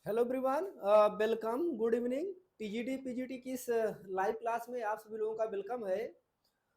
Hello everyone, welcome, good evening. TGT PGT की इस live class में आप सभी लोगों का वेलकम है।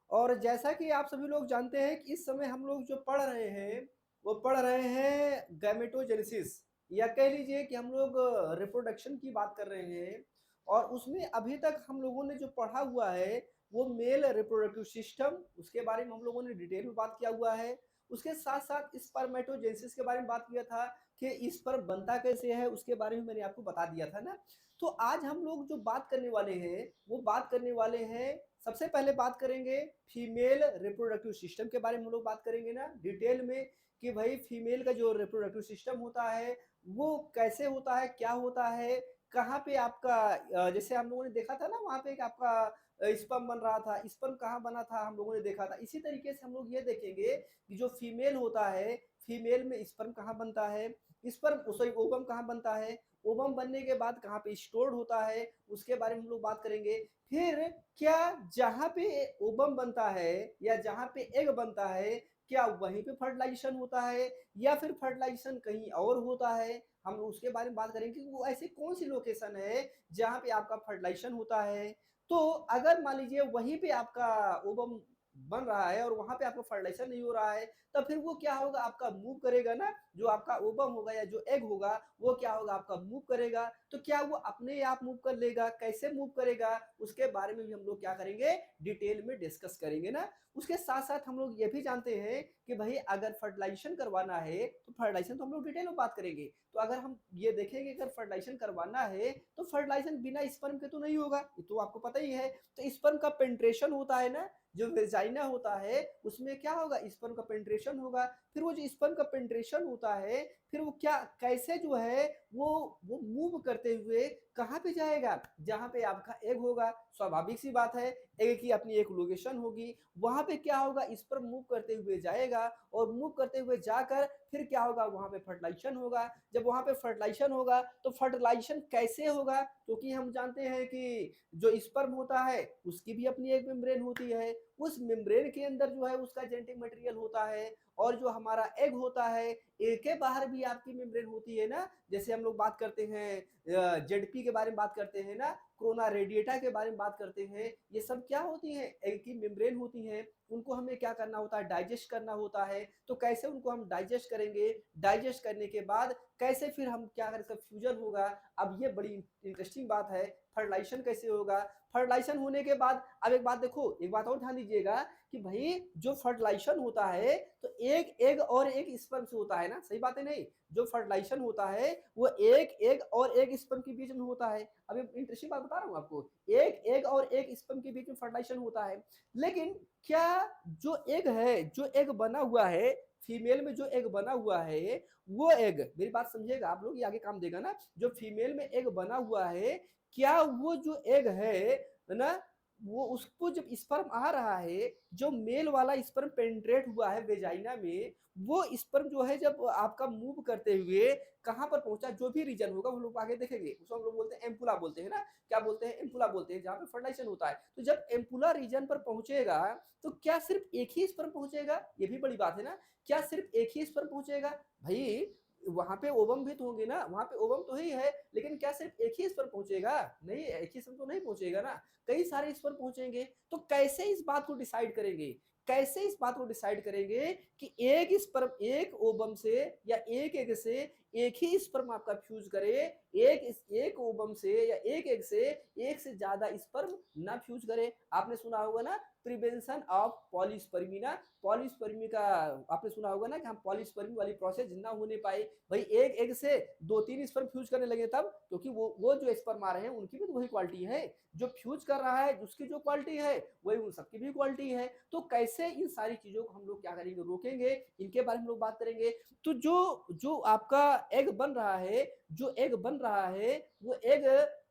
और जैसा कि आप सभी लोग जानते हैं कि इस समय हम लोग जो पढ़ रहे हैं वो पढ़ रहे हैं गैमेटोजेनेसिस, या कह लीजिए कि हम लोग रिप्रोडक्शन की बात कर रहे हैं। और उसमें अभी तक हम लोगों ने जो पढ़ा हुआ है वो मेल रिप्रोडक्टिव सिस्टम, उसके बारे में हम लोगों ने डिटेल में बात किया हुआ है। उसके साथ साथ स्पर्मेटोजेनेसिस के बारे में बात किया था कि इस पर बनता कैसे है, उसके बारे में मैंने आपको बता दिया था ना। तो आज हम लोग जो बात करने वाले हैं वो बात करने वाले हैं, सबसे पहले बात करेंगे फीमेल रिप्रोडक्टिव सिस्टम के बारे में। हम लोग बात करेंगे ना डिटेल में कि भाई फीमेल का जो रिप्रोडक्टिव सिस्टम होता है वो कैसे होता है, क्या होता है, कहाँ पे आपका जैसे हम लोगों ने देखा था ना वहां पे आपका स्पर्म बन रहा था, स्पर्म कहाँ बना था हम लोगों ने देखा था। इसी तरीके से हम लोग ये देखेंगे कि जो फीमेल होता है, फीमेल में स्पर्म कहाँ बनता है, स्पर्म सॉरी ओवम कहाँ बनता है, ओवम बनने के बाद कहाँ पे स्टोर्ड होता है, उसके बारे में हम लोग बात करेंगे। फिर क्या जहां पे ओवम बनता है या जहां पे एग बनता है, क्या वहीं पे फर्टिलाइजेशन होता है या फिर फर्टिलाइजेशन कहीं और होता है, हम उसके बारे में बात करेंगे कि वो ऐसी कौन सी लोकेशन है जहां पे आपका फर्टिलाइजेशन होता है। तो अगर मान लीजिए वहीं पे आपका ओवम बन रहा है और वहां पे आपका फर्टिलाइजेशन नहीं हो रहा है, तब फिर वो क्या होगा, आपका मूव करेगा ना, जो आपका ओवम होगा या जो एग होगा वो क्या होगा, आपका मूव करेगा। तो क्या वो अपने आप मूव कर लेगा, कैसे मूव करेगा, उसके बारे में भी हम लोग क्या करेंगे, डिटेल में डिस्कस करेंगे ना। उसके साथ साथ हम लोग ये भी जानते हैं कि भाई अगर फर्टिलाइजेशन करवाना है तो फर्टिलाइजेशन तो हम लोग डिटेल में बात करेंगे। तो अगर हम ये देखेंगे अगर फर्टिलाइजेशन करवाना है तो फर्टिलाइजेशन बिना स्पर्म के तो नहीं होगा, ये तो आपको पता ही है। तो स्पर्म का पेंट्रेशन होता है ना, जो वेजाइना होता है उसमें क्या होगा, स्पर्म का पेंट्रेशन होगा। फिर वो जो स्पर्म का पेंट्रेशन होता है फिर वो क्या कैसे जो है वो मूव करते हुए कहाँ पे जाएगा, जहां पे आपका एग होगा। स्वाभाविक सी बात है, एग की अपनी एक लोकेशन होगी, वहां पे क्या होगा, स्पर्म मूव करते हुए जाएगा और मूव करते हुए जाकर फिर क्या होगा, वहां पे फर्टिलाइजेशन होगा। जब वहां पे फर्टिलाइजेशन होगा तो फर्टिलाइजेशन कैसे होगा, क्योंकि हम जानते हैं कि जो स्पर्म होता है उसकी भी अपनी एक मेम्ब्रेन होती है, उस मेम्ब्रेन के अंदर जो है उसका जेनेटिक मटेरियल होता है। और जो हमारा एग होता है, एग के बाहर भी आपकी मेम्ब्रेन होती है ना। जैसे हम लोग बात करते हैं जेडपी के बारे में बात करते हैं ना, कोरोना रेडिएटा के बारे में बात करते हैं, ये सब क्या होती है, एग की मेम्ब्रेन होती है। उनको हमें क्या करना होता है, डाइजेस्ट करना होता है। तो कैसे उनको हम डाइजेस्ट करेंगे, डाइजेस्ट करने के बाद कैसे फिर हम क्या करें, इसका फ्यूजन होगा। अब ये बड़ी इंटरेस्टिंग बात है, फर्टिलाइजेशन कैसे होगा। फर्टिलाइजेशन होने के बाद अब एक बात देखो, एक बात और ध्यान दीजिएगा कि भाई जो फर्टिलाइजेशन होता है तो एक एग और एक स्पर्म से होता है ना, सही बात है नहीं। जो फर्टिलाइजेशन होता है वो एक एग और एक स्पर्म के बीच में होता है। अब इंटरेस्टिंग बात बता रहा हूं आपको, एक एग और एक स्पर्म के बीच में फर्टिलाइजेशन होता है। लेकिन क्या जो एग है, जो एग बना हुआ है फीमेल में, जो एग बना हुआ है वो एग, मेरी बात समझिएगा आप लोग, ये आगे काम देगा ना। जो फीमेल में एग बना हुआ है, क्या वो जो एग है ना, वो उसको जब स्पर्म आ रहा है, जो मेल वाला स्पर्म पेनिट्रेट हुआ है वेजाइना में, वो स्पर्म जो है जब आपका मूव करते हुए कहां पर पहुंचा, जो भी रीजन होगा वो लोग आगे देखेंगे, उसको हम लोग बोलते हैं एम्पुला बोलते हैं ना। क्या बोलते हैं, एम्पुला बोलते हैं, जहां पे फर्टिलाइजेशन होता है। तो जब एम्पुला रीजन पर पहुंचेगा तो क्या सिर्फ एक ही स्पर्म पहुंचेगा, ये भी बड़ी बात है ना। क्या सिर्फ एक ही स्पर्म पहुंचेगा, भाई वहां पे ओवम भी तो होंगे ना, वहां पे ओवम तो ही है, लेकिन क्या सिर्फ एक ही स्पर्म पहुंचेगा, नहीं, एक ही स्पर्म तो नहीं पहुंचेगा ना, कई सारे स्पर्म पहुंचेंगे। तो कैसे इस बात को डिसाइड करेंगे, कैसे इस बात को डिसाइड करेंगे कि एक स्पर्म एक ओवम से या एक एग से एक ही स्पर्म आपका फ्यूज करे, एक ओवम से या एक एग से एक से ज्यादा स्पर्म ना फ्यूज करे। आपने सुना होगा ना प्रिवेंशन ऑफ पॉलीस्पर्मी ना, पॉलीस्पर्मी का आपने सुना होगा ना कि हम पॉलीस्पर्मी वाली प्रोसेस ना होने पाए। भाई एक एग से दो तीन स्पर्म फ्यूज करने लगे तब, क्योंकि वो जो स्पर्म आ रहे हैं उनकी भी तो वही क्वालिटी है, जो फ्यूज कर रहा है उसकी जो क्वालिटी है वही उन सबकी भी क्वालिटी है। तो कैसे इन सारी चीजों को हम लोग क्या करेंगे, रोकेंगे, इनके बारे में हम लोग बात करेंगे। तो जो जो आपका एग बन रहा है, जो एग बन रहा है वो एग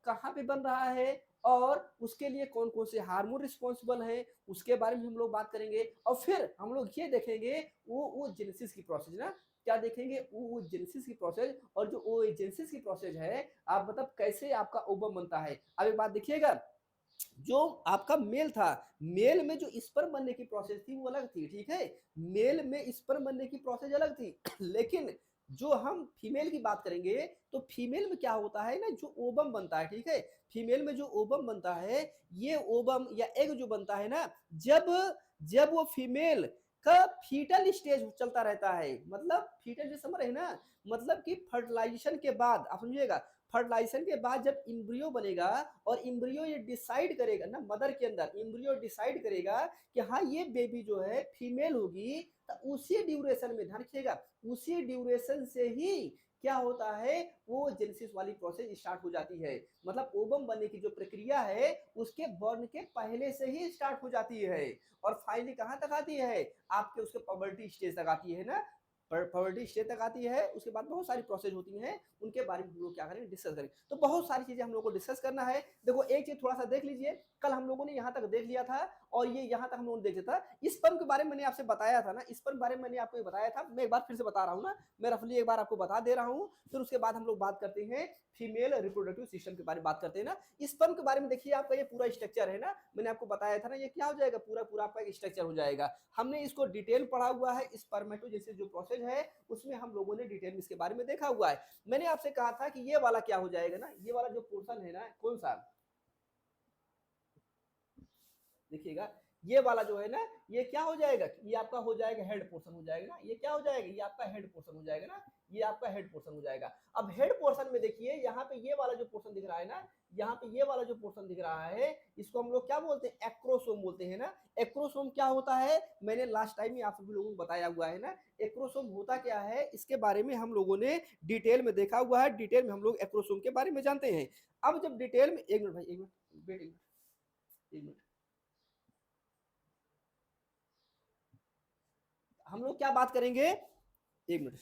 कहाँ पे बन रहा है और उसके लिए कौन कौन से हार्मोन रिस्पॉन्सिबल है, उसके बारे में हम लोग बात करेंगे। और फिर हम लोग ये देखेंगे वो जेनेसिस की प्रोसेस ना, क्या देखेंगे, वो जेनेसिस की प्रोसेस। और जो वो जेनेसिस की प्रोसेस है, आप मतलब कैसे आपका ओवम बनता है। अब एक बात देखिएगा, जो आपका मेल था, मेल में जो स्पर्म बनने की प्रोसेस थी वो अलग थी, ठीक है, मेल में स्पर्म बनने की प्रोसेस अलग थी लेकिन जो हम फीमेल की बात करेंगे तो फीमेल में क्या होता है ना, जो ओवम बनता है, ठीक है, फीमेल में जो ओवम बनता है, ये ओवम या एग जो बनता है ना, जब जब वो फीमेल का फीटल स्टेज चलता रहता है, मतलब फीटल जो समझ रहे हैं ना, मतलब कि फर्टिलाइजेशन के बाद, आप समझिएगा, फर्टिलाइजेशन के बाद जब इम्ब्रियो बनेगा और इम्ब्रियो ये डिसाइड करेगा ना, मदर के अंदर इम्ब्रियो डिसाइड करेगा कि हाँ ये बेबी जो है फीमेल होगी, तो उसी ड्यूरेशन में, ध्यान रखिएगा, उसी ड्यूरेशन से ही क्या होता है, वो जेनेसिस वाली प्रोसेस स्टार्ट हो जाती है। मतलब ओवम बनने की जो प्रक्रिया है उसके बर्न के पहले से ही स्टार्ट हो जाती है, और फाइनली कहाँ तक आती है, आपके उसके पबर्टी स्टेज तक आती है ना, पॉवर्टी स्टेज तक आती है। उसके बाद बहुत सारी प्रोसेस होती हैं, उनके बारे में हम लोग क्या करेंगे, डिस्कस करेंगे। तो बहुत सारी चीजें हम लोग को डिस्कस करना है। देखो एक चीज थोड़ा सा देख लीजिए, कल हम लोगों ने यहाँ तक देख लिया था, और ये यहाँ तक हम लोगों ने देख लिया था। स्पर्म के बारे में मैंने आपसे बताया था ना, स्पर्म के बारे में मैंने आपको बताया था, मैं एक बार फिर से बता रहा हूँ ना, मैं रफली एक बार आपको बता दे रहा हूँ, फिर उसके बाद हम लोग बात करते हैं फीमेल रिप्रोडक्टिव सिस्टम के बारे में बात करते हैं ना। स्पर्म के बारे में देखिए, आपका ये पूरा स्ट्रक्चर है ना, मैंने आपको बताया था ना, ये क्या हो जाएगा, पूरा पूरा आपका एक स्ट्रक्चर हो जाएगा। हमने इसको डिटेल पढ़ा हुआ है, स्पर्मेटोजेनेसिस जो प्रोसेस है उसमें हम लोगों ने डिटेल में इसके बारे में देखा हुआ है। मैंने आपसे कहा था कि ये वाला क्या हो जाएगा ना, ये वाला जो पोर्शन है ना, कौन सा, देखिएगा, ये वाला जो है ना, ये क्या हो जाएगा, ये आपका हो जाएगा हेड पोर्शन हो जाएगा ना, ये क्या हो जाएगा, ये आपका हेड पोर्शन हो जाएगा ना, ये आपका हेड पोर्शन हो जाएगा। अब हेड पोर्शन में देखिए, यहाँ पे ये वाला जो पोर्शन दिख रहा है ना, यहाँ पे ये वाला जो पोर्शन दिख रहा है, इसको हम लोग क्या बोलते हैं, एक्रोसोम बोलते हैं ना। एक्रोसोम क्या होता है, मैंने लास्ट टाइम ही आप सभी लोगों को बताया हुआ है ना, एक्रोसोम होता क्या है, इसके बारे में हम लोगों ने डिटेल में देखा हुआ है, डिटेल में हम लोग एक्रोसोम के बारे में जानते हैं। अब जब डिटेल में, एक मिनट भाई, एक मिनट वेट, एक मिनट, हम लोग क्या बात करेंगे, एक मिनट,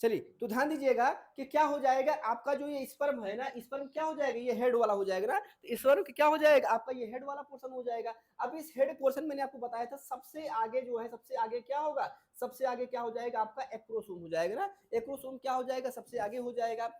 चलिए तो ध्यान दीजिएगा कि क्या हो जाएगा, आपका जो ये स्पर्म है ना, स्पर्म क्या हो जाएगा, ये हेड वाला हो जाएगा ना, तो स्पर्म क्या हो जाएगा, आपका ये हेड वाला पोर्शन हो जाएगा। अब इस हेड पोर्शन मैंने आपको बताया था, सबसे आगे जो है, सबसे आगे क्या होगा, सबसे आगे क्या हो जाएगा, आपका एक्रोसोम हो जाएगा ना, एक्रोसोम क्या हो जाएगा, सबसे आगे हो जाएगा।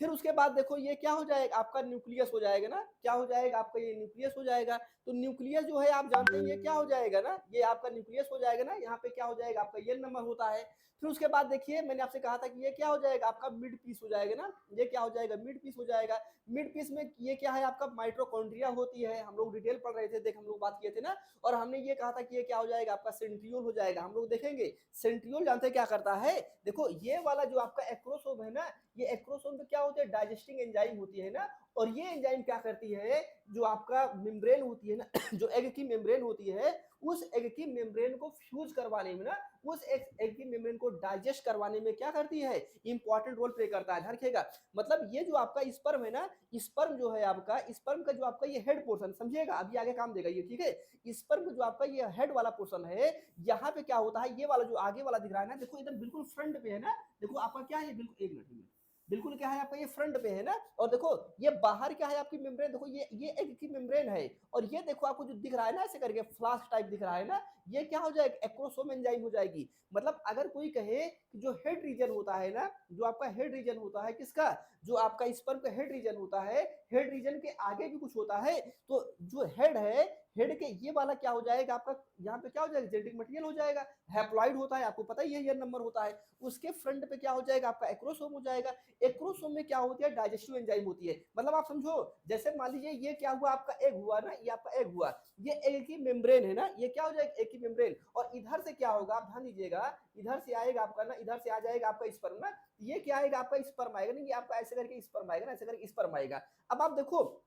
फिर उसके बाद देखो ये क्या हो जाएगा, आपका न्यूक्लियस हो जाएगा ना, क्या हो जाएगा, आपका ये न्यूक्लियस हो जाएगा। तो न्यूक्लियस जो है आप जानते हैं ये क्या हो जाएगा ना, ये आपका न्यूक्लियस हो जाएगा ना, यहाँ पे क्या हो जाएगा, आपका ये नंबर होता है। फिर उसके बाद देखिए, मैंने आपसे कहा था कि ये क्या हो जाएगा, आपका मिड पीस हो जाएगा ना, ये क्या हो जाएगा, मिड पीस हो जाएगा। मिड पीस में ये क्या है, आपका माइटोकॉन्ड्रिया होती है, हम लोग डिटेल पढ़ रहे थे, देख हम लोग बात किए थे ना, और हमने ये कहा था कि ये क्या हो जाएगा, आपका सेंट्रियोल हो जाएगा। हम लोग देखेंगे सेंट्रियोल जानते हैं क्या करता है, देखो ये वाला जो आपका एक्रोसोम है ना, ये एक्रोसोम पे क्या होता है, डाइजेस्टिंग एंजाइम होती है ना, और ये एंजाइम क्या करती है, जो आपका मेम्ब्रेन होती है ना, जो एग की मेम्ब्रेन होती है, उस एग की मेम्ब्रेन को फ्यूज करवाने में ना, उस एग की मेम्ब्रेन को डाइजेस्ट करवाने में क्या करती है, इंपॉर्टेंट रोल प्ले करता है, ध्यान रखिएगा। मतलब ये जो आपका स्पर्म है ना, स्पर्म जो है आपका, स्पर्म का जो आपका ये हेड पोर्शन, समझिएगा अभी आगे काम देगा ये, ठीक है। स्पर्म जो आपका ये हेड वाला पोर्शन है, यहाँ पे क्या होता है, ये वाला जो आगे वाला दिख रहा है ना, देखो एकदम बिल्कुल फ्रंट पे है ना, देखो आपका क्या है, बिल्कुल एक मिनट, बिल्कुल क्या है आपका, ये फ्रंट पे है ना, और देखो ये बाहर क्या है आपकी मेम्ब्रेन, देखो ये एग की मेम्ब्रेन है, और ये देखो आपको जो दिख रहा है ना, ऐसे करके फ्लास्क टाइप दिख रहा है ना, ये क्या हो जाएगा, एक्रोसोम एंजाइम हो जाएगी। मतलब अगर कोई कहे कि जो हेड रीजन होता है ना, जो आपका हेड रीजन होता है किसका, जो आपका स्पर्म का हेड रीजन होता है, हेड रीजन के आगे भी कुछ होता है, तो जो हेड है, हेड के ये वाला क्या हो जाएगा आपका, यहाँ पे क्या हो जाएगा, जेनेटिक मटेरियल हो जाएगा, हैप्लॉइड होता है, आपको पता ही है ये नंबर होता है। उसके फ्रंट पे क्या हो जाएगा, आपका एक्रोसोम हो जाएगा। एक्रोसोम में क्या होती है, डाइजेस्टिव एंजाइम होती है। मतलब आप समझो, जैसे मान लीजिए ये क्या हुआ, आपका एग हुआ ना, ये आपका एग हुआ, ये एग की मेम्ब्रेन है ना, ये क्या हो जाएगा, एग की मेम्ब्रेन, और इधर से क्या होगा, आप ध्यान दीजिएगा, इधर से आएगा आपका ना, इधर से आ जाएगा आपका स्पर्म ना, ये क्या आएगा, आपका स्पर्म आएगा ना, ये आपका ऐसे करके स्पर्म आएगा ना, ऐसे करके स्पर्म आएगा। अब आप देखो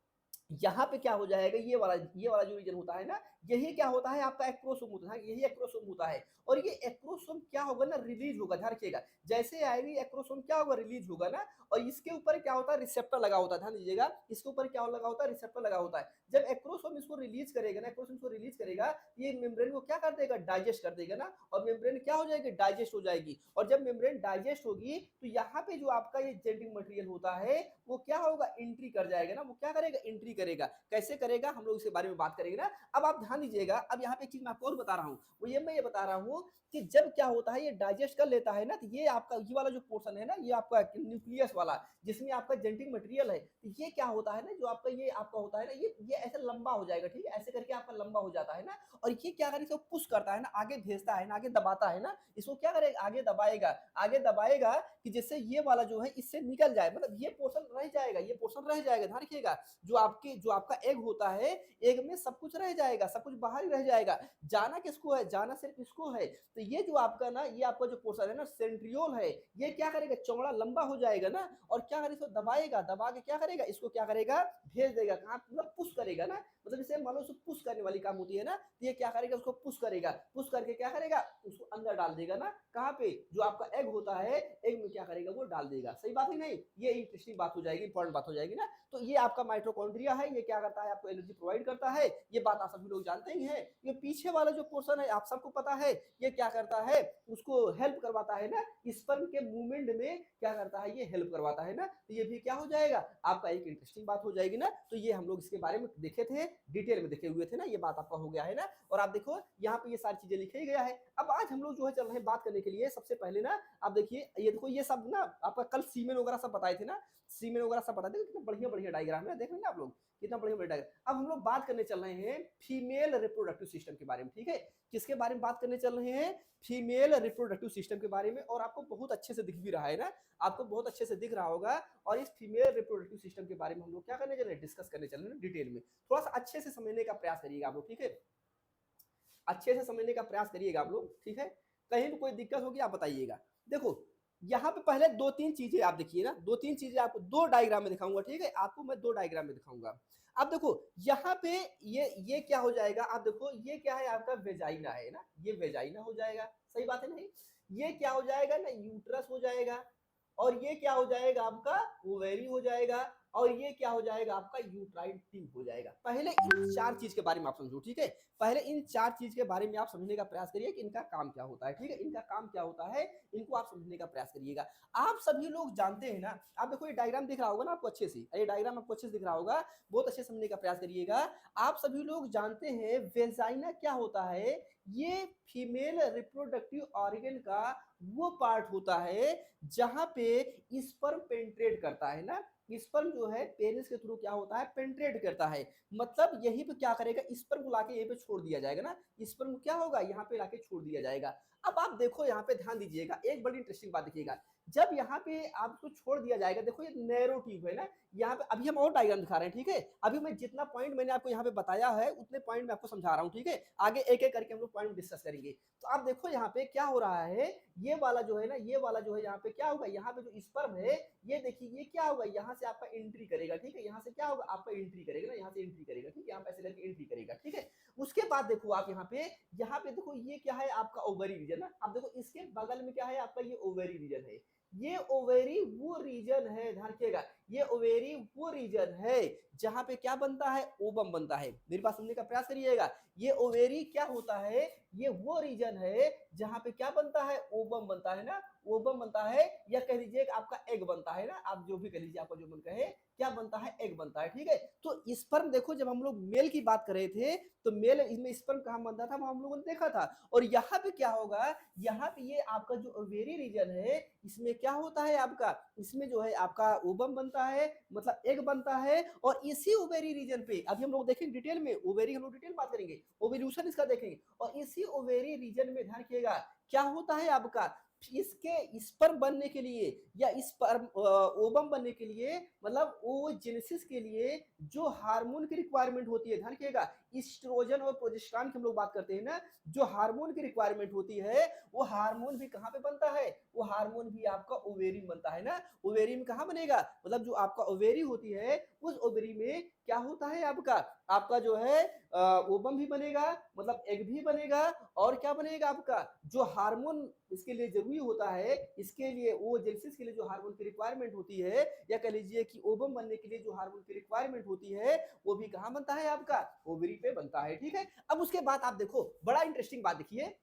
यहाँ पे क्या हो जाएगा, ये वाला जो रीजन होता है ना, यही क्या होता है, आपका एक्रोसोम होता है, यही एक्रोसोम होता है। और ये एक्रोसोम क्या होगा ना, रिलीज होगा, ध्यान रखिएगा, जैसे आएगी एक्रोसोम क्या होगा, रिलीज होगा ना, और इसके ऊपर क्या होता है, रिसेप्टर लगा होता है, ध्यान दीजिएगा, इसके ऊपर क्या लगा होता है, रिसेप्टर लगा होता है। जब एक्रोसोम इसको रिलीज करेगा ना, एक्रोसोम इसको रिलीज करेगा, ये मेम्ब्रेन को क्या कर देगा, डाइजेस्ट कर देगा ना, और मेम्ब्रेन क्या हो जाएगी, डाइजेस्ट हो जाएगी। और जब मेम्ब्रेन डाइजेस्ट होगी, तो यहाँ पे जो आपका ये जेनेटिक मटेरियल होता है, वो क्या होगा, एंट्री कर जाएगा ना, वो क्या करेगा, एंट्री करेगा। कैसे करेगा हम लोग इसके बारे में बात करेंगे ना। अब आप ध्यान दीजिएगा, अब यहाँ पे एक चीज मैं आपको और बता रहा हूँ, वो ये मैं ये बता रहा हूँ कि जब क्या होता है ये डाइजेस्ट कर लेता है ना, तो ये आपका ये वाला जो पोर्शन है ना, ये आपका न्यूक्लियस वाला जिसमें आपका जेनेटिक मटेरियल है, तो ये क्या होता है ना, जो आपका ये आपका होता है ना, ये ऐसे लंबा हो जाएगा, ठीक है, ऐसे करके आपका लंबा हो जाता है ना, और ये क्या करेगा, इसको पुश करता है ना, आगे भेजता है ना, आगे दबाता है ना, इसको क्या करेगा, आगे दबाएगा कि जिससे ये वाला जो है इससे निकल जाए, मतलब ये पोर्शन रह जाएगा, ये पोर्शन रह जाएगा, ध्यान रखिएगा। जो आपका एग होता है, एग में सब कुछ रह जाएगा, सब कुछ बाहर ही रह जाएगा। जाना किसको है, जाना सिर्फ इसको है। तो ये जो आपका ना, ये आपका जो पोर्शन है ना, सेंट्रियोल है, ये क्या करेगा, चौड़ा लंबा हो जाएगा ना, और क्या करेगा, इसको दबाएगा, दबा के क्या करेगा, इसको क्या करेगा, भेज देगा कहाँ, मतलब पुश करेगा ना, मतलब इसे मान लो उसको पुश करने वाली काम होती है ना, तो ये क्या करेगा, उसको पुश करेगा, पुश करके क्या करेगा, उसको अंदर डाल देगा ना, कहाँ पे, जो आपका एग होता है, एग में क्या करेगा, वो डाल देगा। सही बात है नहीं, ये इंटरेस्टिंग बात हो जाएगी, इंपॉर्टेंट बात हो जाएगी ना। तो ये आपका माइटोकॉन्ड्रिया है, ये क्या करता है, आपको एनर्जी प्रोवाइड करता है, ये बात आप सभी लोग जानते ही हैं। ये पीछे वाला जो पोर्शन है आप सबको पता है, ये क्या करता है, उसको हेल्प करवाता है ना, स्पर्म के मूवमेंट में क्या करता है, ये हेल्प करवाता है ना, तो ये भी क्या हो जाएगा, आपका एक इंटरेस्टिंग बात हो जाएगी ना। तो ये हम लोग इसके बारे में देखे थे, डिटेल में देखे हुए थे ना, ये बात आपका हो गया है ना। और आप देखो यहाँ पे ये सारी चीजें लिखे गया है। अब आज हम लोग जो है चल रहे हैं बात करने के लिए, सबसे पहले ना आप देखिए, ये देखो ये सब ना आपका कल सीमेन वगैरह सब बताए थे ना, सीमेन वगैरह सब बताते थे, कितना बढ़िया बढ़िया डायग्राम है, देख रहे हैं ना आप लोग, कितना बढ़िया बढ़िया डायग्राम। अब हम लोग बात करने चल रहे हैं फीमेल रिप्रोडक्टिव सिस्टम के बारे में, ठीक है, किसके बारे में बात करने चल रहे हैं, फीमेल रिप्रोडक्टिव सिस्टम के बारे में। और आपको बहुत अच्छे से दिख भी रहा है ना, आपको बहुत अच्छे से दिख रहा होगा। और इस फीमेल रिप्रोडक्टिव सिस्टम के बारे में हम लोग क्या करने चल रहे हैं, डिस्कस करने चल रहे हैं डिटेल में। थोड़ा सा अच्छे से समझने का प्रयास करिएगा आप लोग, ठीक है, अच्छे से समझने का प्रयास करिएगा आप लोग, ठीक है, कहीं भी कोई दिक्कत होगी आप बताइएगा। देखो यहाँ पे पहले दो तीन चीजें आप देखिए ना, दो तीन चीजें आपको दो डायग्राम में दिखाऊंगा, ठीक है, आपको मैं दो डायग्राम में दिखाऊंगा। अब देखो यहाँ पे ये क्या हो जाएगा, आप देखो ये क्या है, आपका वेजाइना है ना, ये वेजाइना हो जाएगा, सही बात है नहीं, ये क्या हो जाएगा ना, यूट्रस हो जाएगा, और ये क्या हो जाएगा, आपका ओवेरी हो जाएगा, और ये क्या हो जाएगा, आपका यूट्राइन ट्यूब हो जाएगा। पहले इन चार चीज के बारे में आप समझो, ठीक है, पहले इन चार चीज के बारे में आप समझने का प्रयास करिए कि इनका काम क्या होता है, ठीक है, इनका काम क्या होता है, इनको आप समझने का प्रयास करिएगा। आप सभी लोग जानते हैं ना, आप देखो ये डायग्राम दिख रहा होगा ना आपको अच्छे से, ये डायग्राम आपको अच्छे से दिख रहा होगा, बहुत अच्छे समझने का प्रयास करिएगा। आप सभी लोग जानते हैं वेजाइना क्या होता है, ये फीमेल रिप्रोडक्टिव ऑर्गन का वो पार्ट होता है जहां पे स्पर्म पेनिट्रेट करता है ना, स्पर्म जो है पेनिस के थ्रू क्या होता है, पेनिट्रेट करता है, मतलब यहीं पे क्या करेगा, स्पर्म को लाके यहीं पे छोड़ दिया जाएगा ना, स्पर्म क्या होगा, यहाँ पे लाके छोड़ दिया जाएगा। अब आप देखो यहाँ पे ध्यान दीजिएगा, एक बड़ी इंटरेस्टिंग बात देखिएगा, जब यहाँ पे आपको छोड़ दिया जाएगा, देखो ये नैरो ट्यूब है ना, यहाँ पे अभी हम और डायग्राम दिखा रहे हैं, ठीक है, अभी मैं जितना पॉइंट मैंने आपको यहाँ पे बताया है उतने पॉइंट मैं आपको समझा रहा हूँ, ठीक है, आगे एक एक करके हम लोग पॉइंट डिस्कस करेंगे। तो आप देखो यहाँ पे क्या हो रहा है, ये वाला जो है ना, ये वाला जो है यहाँ पे क्या होगा, यहाँ पे जो स्पर्म है, ये देखिए ये क्या होगा, यहाँ से आपका एंट्री करेगा, ठीक है, यहाँ से क्या होगा, आपका एंट्री करेगा ना, यहाँ से एंट्री करेगा, ठीक है, यहाँ पे ऐसे करके एंट्री करेगा, ठीक है। उसके बाद देखो आप यहाँ पे देखो ये क्या है, आपका ओवरी रीजन ना, आप देखो इसके बगल में क्या है, आपका ये ओवरी रीजन है, ये ओवेरी वो रीजन है, ध्यान रखिएगा, ये ओवेरी वो रीजन है जहां पे क्या बनता है, ओबम बनता है। मेरी बात समझने का प्रयास करिएगा, ये ओवेरी क्या होता है, ये वो रीजन है जहां पे क्या बनता है, ओबम बनता है ना, ओबम बनता है, या कह लीजिए आपका एग बनता है ना, आप जो भी कह लीजिए, आपका जो मन कहे, क्या बनता है, एग बनता है, ठीक है। तो स्पर्म देखो, जब हम लोग मेल की बात कर रहे थे, तो मेल इसमें स्पर्म कहां बनता था, हम लोगों ने देखा था। और यहाँ पे क्या होगा, यहाँ पे ये आपका जो ओवेरी रीजन है, इसमें क्या होता है आपका, इसमें जो है आपका ओबम बनता है, मतलब एग बनता है। और इसी ओवेरी रीजन पे अभी हम लोग देखेंगे डिटेल में, ओवेरी हम लोग डिटेल बात करेंगे, ओवेल्यूशन इसका देखेंगे, और इसी ओवेरी रीजन में ध्यान रखिएगा क्या होता है आपका, इसके स्पर्म बनने के लिए या स्पर्म ओवम बनने के लिए, मतलब ओजेनेसिस के लिए जो हार्मोन की रिक्वायरमेंट होती है, ध्यान रखिएगा, एस्ट्रोजन और प्रोजेस्टेरॉन की हम लोग बात करते हैं ना, जो हार्मोन की रिक्वायरमेंट होती है, वो हार्मोन भी कहां पे बनता है, वो हार्मोन भी आपका ओवेरी में बनता है ना। ओवेरी में कहां बनेगा, मतलब जो आपका ओवेरी होती है, उस ओवेरी में क्या होता है, आपका जो है ओवम भी बनेगा, मतलब एग भी बनेगा, और क्या बनेगा, आपका जो हार्मोन इसके लिए जरूरी होता है, इसके लिए वो जेनेसिस के लिए जो हार्मोन की रिक्वायरमेंट होती है, या कह लीजिए कि ओवम बनने के लिए जो हार्मोन की रिक्वायरमेंट होती है, वो भी कहां बनता है, आपका ओवरी पे बनता है, ठीक है। अब उसके बाद आप देखो बड़ा इंटरेस्टिंग बात देखिए,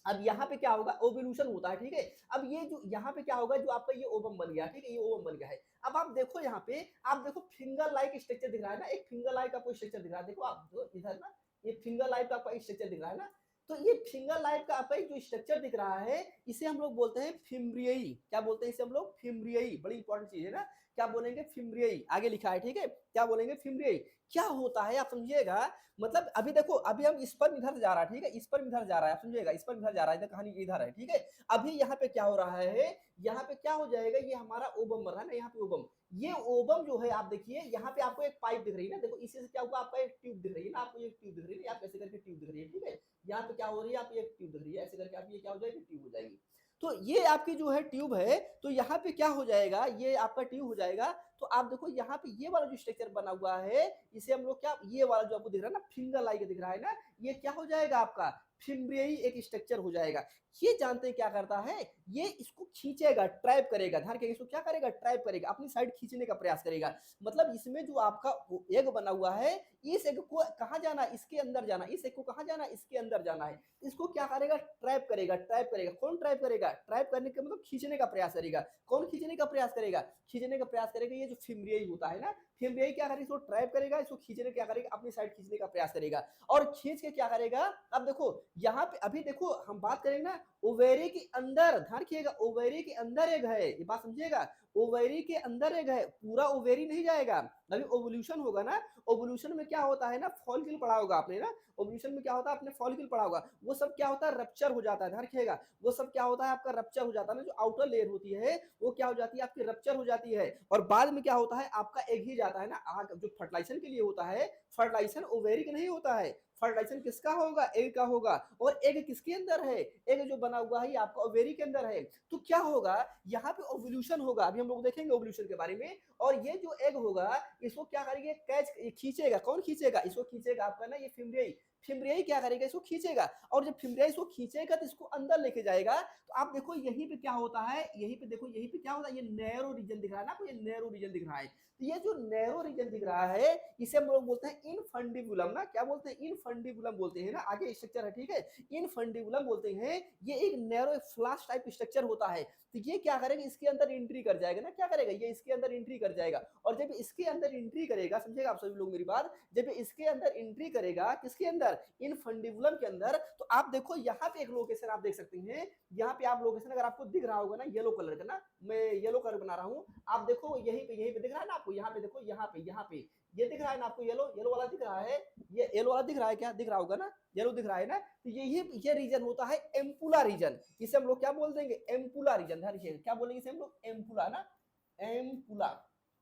अब यहाँ पे क्या होगा, ओवल्यूशन होता है, ठीक है। अब ये जो यहाँ पे क्या होगा, जो आपका ये ओवम बन गया, ठीक है, ये ओवम बन गया है। अब आप देखो यहाँ पे, आप देखो फिंगर लाइक स्ट्रक्चर दिख रहा है ना, एक फिंगर लाइक आपको स्ट्रक्चर दिख रहा है, देखो आप जो इधर ना, ये फिंगर लाइक का आपका स्ट्रक्चर दिख रहा है ना। तो ये फिंगर लाइक का आपका जो स्ट्रक्चर दिख रहा है, इसे हम लोग बोलते हैं फिम्ब्रियई। क्या बोलते हैं इसे हम लोग? फिम्ब्रियई। बड़ी इंपॉर्टेंट चीज है ना, क्या बोलेंगे? फिम्ब्रियई। आगे लिखा है, ठीक है, क्या बोलेंगे? फिम्ब्रियई। क्या होता है आप समझिएगा, मतलब अभी देखो, अभी हम स्पर्म इधर जा रहा है, ठीक है, स्पर्म इधर जा रहा है, आप समझिएगा, स्पर्म इधर जा रहा है, इधर कहानी इधर है, ठीक है। अभी यहाँ पे क्या हो रहा है, यहाँ पे क्या हो जाएगा, ये हमारा ओबम बन रहा है ना, यहाँ पे ओबम। ये ओबम जो है, आप देखिए यहाँ पे आपको एक पाइप दिख रही है ना, देखो इसी से क्या हुआ, आपका एक ट्यूब दिख रही है ना, आपको एक ट्यूब दिख रही है, आप ऐसे करके ट्यूब दिख रही है, ठीक है। यहाँ पे क्या हो रही है, आप एक ट्यूब दिख रही है, ऐसे करके आप ये क्या हो जाएगी, ट्यूब हो जाएगी। तो ये आपकी जो है ट्यूब है, तो यहाँ पे क्या हो जाएगा, ये आपका ट्यूब हो जाएगा। तो आप देखो यहाँ पे ये वाला जो स्ट्रक्चर बना हुआ है, इसे हम लोग क्या, ये वाला जो आपको दिख रहा है ना, फिंगर लाइक दिख रहा है ना, ये क्या हो जाएगा आपका, फिम्ब्रियई एक स्ट्रक्चर हो जाएगा। ये जानते हैं क्या करता है, ये इसको खींचेगा, ट्रैप करेगा, ध्यान रखिएगा, इसको क्या करेगा, ट्रैप करेगा, अपनी साइड खींचने का प्रयास करेगा। मतलब इसमें जो आपका एग बना हुआ है, इस एग को कहाँ जाना, इसके अंदर जाना, इस एग को कहाँ जाना, इसके अंदर जाना है। इसको क्या करेगा, ट्रैप करेगा, ट्रैप करेगा। कौन ट्रैप करेगा, ट्रैप करने का मतलब खींचने का प्रयास करेगा। कौन खींचने का प्रयास करेगा, खींचने का प्रयास करेगा, ये जो फिम्ब्रियई होता है ना, फिम्ब्रियई क्या करेगा, इसको ट्रैप करेगा, इसको खींचने क्या करेगा, अपनी साइड खींचने का प्रयास करेगा, और खींच के क्या करेगा। अब देखो यहाँ पे, अभी देखो हम बात करेंगे ना, ओवेरी के अंदर, ध्यान रखिएगा, ओवेरी के अंदर एग है, ये बात समझिएगा, ओवेरी के अंदर एग है, पूरा ओवेरी नहीं जाएगा। अभी ओवल्यूशन होगा ना, ओवल्यूशन में क्या होता है ना, फॉलिकल पढ़ा होगा आपने ना, ओवल्यूशन में क्या होता है, आपने फॉलिकल पढ़ा होगा, वो सब क्या होता है, रप्चर हो जाता है, ध्यान रखिएगा, वो सब क्या होता है, आपका रप्चर हो जाता है ना, जो आउटर लेयर होती है वो क्या हो जाती है, आपकी रप्चर हो जाती है, और बाद में क्या होता है, आपका एग ही जाता है ना, आग जो फर्टिलाइजेशन के लिए होता है, फर्टिलाइजेशन ओवेरी का नहीं होता है, फर्टिलाइजेशन किसका होगा, एग का होगा। और एग किसके अंदर है, एग जो बना हुआ है आपका ओवेरी के अंदर है। तो क्या होगा, यहाँ पे ओवल्यूशन होगा, अभी हम लोग देखेंगे ओवल्यूशन के बारे में। और ये जो एग होगा, इसको क्या करेंगे, कैच खींचेगा, कौन खींचेगा, इसको खींचेगा आपका ना, ये फिम्ब्रियई। फिम्ब्रियई क्या करेगा, इसको खींचेगा, और जब फिम्ब्रियई इसको खींचेगा तो इसको अंदर लेके जाएगा। तो आप देखो यहीं पे क्या होता है, यहीं पे देखो, यहीं पे क्या होता है, ये नैरो रीजन दिख रहा है ना आपको, ये नैरो रीजन दिख रहा है। तो ये जो नैरो रीजन दिख रहा है, इसे हम लोग बोलते हैं इनफंडिबुलम ना, क्या बोलते हैं, इनफंडिबुलम बोलते हैं ना, आगे स्ट्रक्चर है, ठीक है, इनफंडिबुलम बोलते हैं। ये एक नैरो फ्लास्क टाइप स्ट्रक्चर होता है। तो ये क्या करेगा, इसके अंदर एंट्री कर जाएगा ना, क्या करेगा, ये इसके अंदर एंट्री कर जाएगा। और जब इसके अंदर एंट्री करेगा, समझेगा आप सभी लोग मेरी बात, जब इसके अंदर एंट्री करेगा, किसके अंदर, इनफंडिबुलम के अंदर, तो आप देखो यहाँ पे एक लोकेशन आप देख सकते हैं, यहाँ पे आप लोकेशन अगर आपको दिख रहा होगा ना, येलो कलर का ना, मैं येलो कलर बना रहा हूँ, आप देखो यहीं पे दिख रहा है ना आपको, यहाँ पे देखो, यहाँ पे ये दिख रहा है ना आपको, येलो येलो वाला दिख रहा है, ये येलो वाला दिख रहा है, क्या दिख रहा होगा ना, येलो दिख रहा है ना। तो ये रीजन होता है एम्पुला रीजन, इसे हम लोग क्या बोल देंगे, एम्पुला रीजन, ध्यान रखिएगा, क्या बोलेंगे इसे हम लोग, एम्पुला ना, एम्पुला,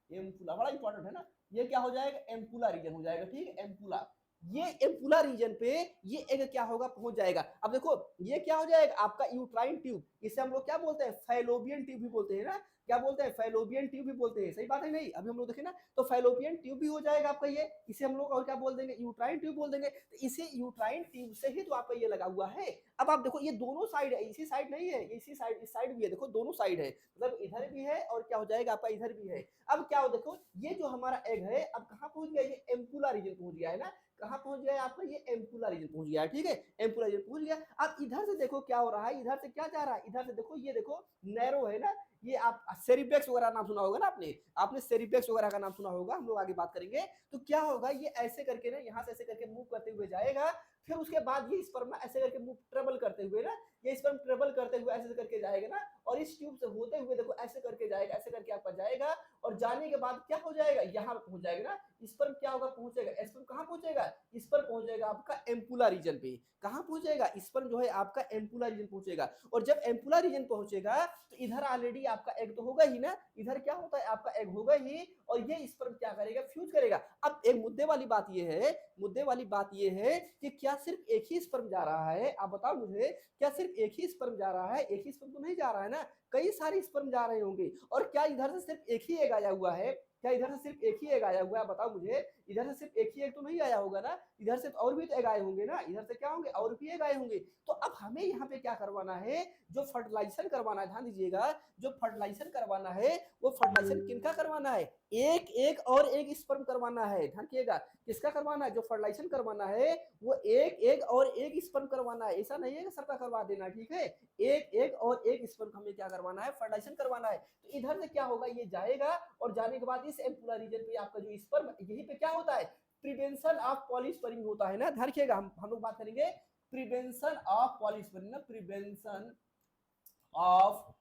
एम्पुला बड़ा इंपॉर्टेंट है ना, ये क्या हो जाएगा, एम्पुला रीजन हो जाएगा, ठीक है, एम्पुला। ये एम्पुला रीजन पे ये एग क्या होगा, पहुंच जाएगा। अब देखो ये क्या हो जाएगा, आपका यूट्राइन ट्यूब, इसे हम लोग क्या बोलते हैं, फैलोपियन ट्यूब भी बोलते हैं ना, क्या बोलते हैं, फैलोपियन ट्यूब भी बोलते हैं, सही बात है नहीं, अभी हम लोग देखें ना, तो फैलोपियन ट्यूब भी हो जाएगा आपका ये, इसे हम लोग और क्या बोल देंगे, यूट्राइन ट्यूब बोल देंगे। तो इसे यूट्राइन ट्यूब से ही तो आपका ये लगा हुआ है। अब आप देखो ये दोनों साइड है, इसी साइड नहीं है, इसी साइड, इस साइड भी है, देखो दोनों साइड है, मतलब इधर भी है और क्या हो जाएगा आपका इधर भी है। अब क्या हो, देखो ये जो हमारा एग है, अब कहाँ पहुंच गया, ये एम्पुला रीजन पहुंच गया है ना, कहाँ पहुंच गया आपका, ये एम्पुला रीजन पहुंच गया है, ठीक है, एम्पुला रीजन पहुंच गया। अब इधर से देखो क्या हो रहा है, इधर से क्या जा रहा है, इधर से देखो, ये देखो नैरो है ना, ये आप सेरिपेक्स वगैरह नाम सुना होगा ना आपने, आपने सेरिपेक्स वगैरह का नाम सुना होगा, हम लोग आगे बात करेंगे। तो क्या होगा, ये ऐसे करके ना, यहाँ से ऐसे करके मूव करते हुए जाएगा, फिर उसके बाद ये स्पर्म ना ऐसे करके मूव ट्रेवल करते हुए ना, ये स्पर्म ट्रेवल करते हुए ऐसे करके जाएगा ना, और इस ट्यूब से होते हुए देखो ऐसे करके जाएगा, ऐसे करके आपका जाएगा, और जाने के बाद क्या हो जाएगा, यहाँ पे पहुंच जाएगा ना, स्पर्म क्या होगा, पहुंचेगा, स्पर्म कहाँ पहुंचेगा, स्पर्म पहुंचेगा आपका एम्पुला रीजन पे। कहाँ पहुंचेगा, स्पर्म जो है आपका एम्पुला रीजन पहुंचेगा, और जब एम्पुला रीजन पहुंचेगा तो इधर ऑलरेडी आपका एग तो होगा ही ना, इधर क्या होता है आपका एग होगा ही, और ये स्पर्म क्या करेगा, फ्यूज करेगा। अब एक मुद्दे वाली बात ये है, मुद्दे वाली बात ये है कि क्या सिर्फ एक ही स्पर्म जा रहा है, आप बताओ मुझे, क्या सिर्फ एक ही स्पर्म जा रहा है, एक ही स्पर्म तो नहीं जा रहा है ना, कई सारे स्पर्म जा रहे होंगे। और क्या इधर से सिर्फ एक ही एग आया हुआ है, क्या इधर से सिर्फ एक ही एग आया हुआ है, बताओ मुझे, इधर से सिर्फ एक ही एग तो नहीं आया होगा ना, इधर से तो और भी तो एग आए होंगे ना, इधर से क्या होंगे, और भी एग आए होंगे। तो अब हमें यहाँ पे क्या करवाना है, जो फर्टिलाइजेशन करवाना है, ध्यान दीजिएगा, जो फर्टिलाइजेशन करवाना है, वो फर्टिलाइजेशन किनका करवाना है, एक एक और एक स्पर्म करवाना है, ध्यान रखिएगा। किसका करवाना है? जो फर्टिलाइजेशन करवाना है वो एक एक और एक स्पर्म करवाना है, ऐसा नहीं है कि सबका करवा देना, ठीक है। एक एक और एक स्पर्म हमें क्या करवाना है? फर्टिलाइजेशन करवाना है। तो इधर से क्या होगा, ये जाएगा और जाने के बाद इस एम्पुलर रीजन पे आपका जो स्पर्म, यहीं पे क्या होता है? प्रिवेंशन ऑफ पॉलीस्पर्मी होता है ना, ध्यान रखिएगा। हम लोग बात करेंगे प्रिवेंशन ऑफ पॉलीस्पर्मी ना, प्रिवेंशन ऑफ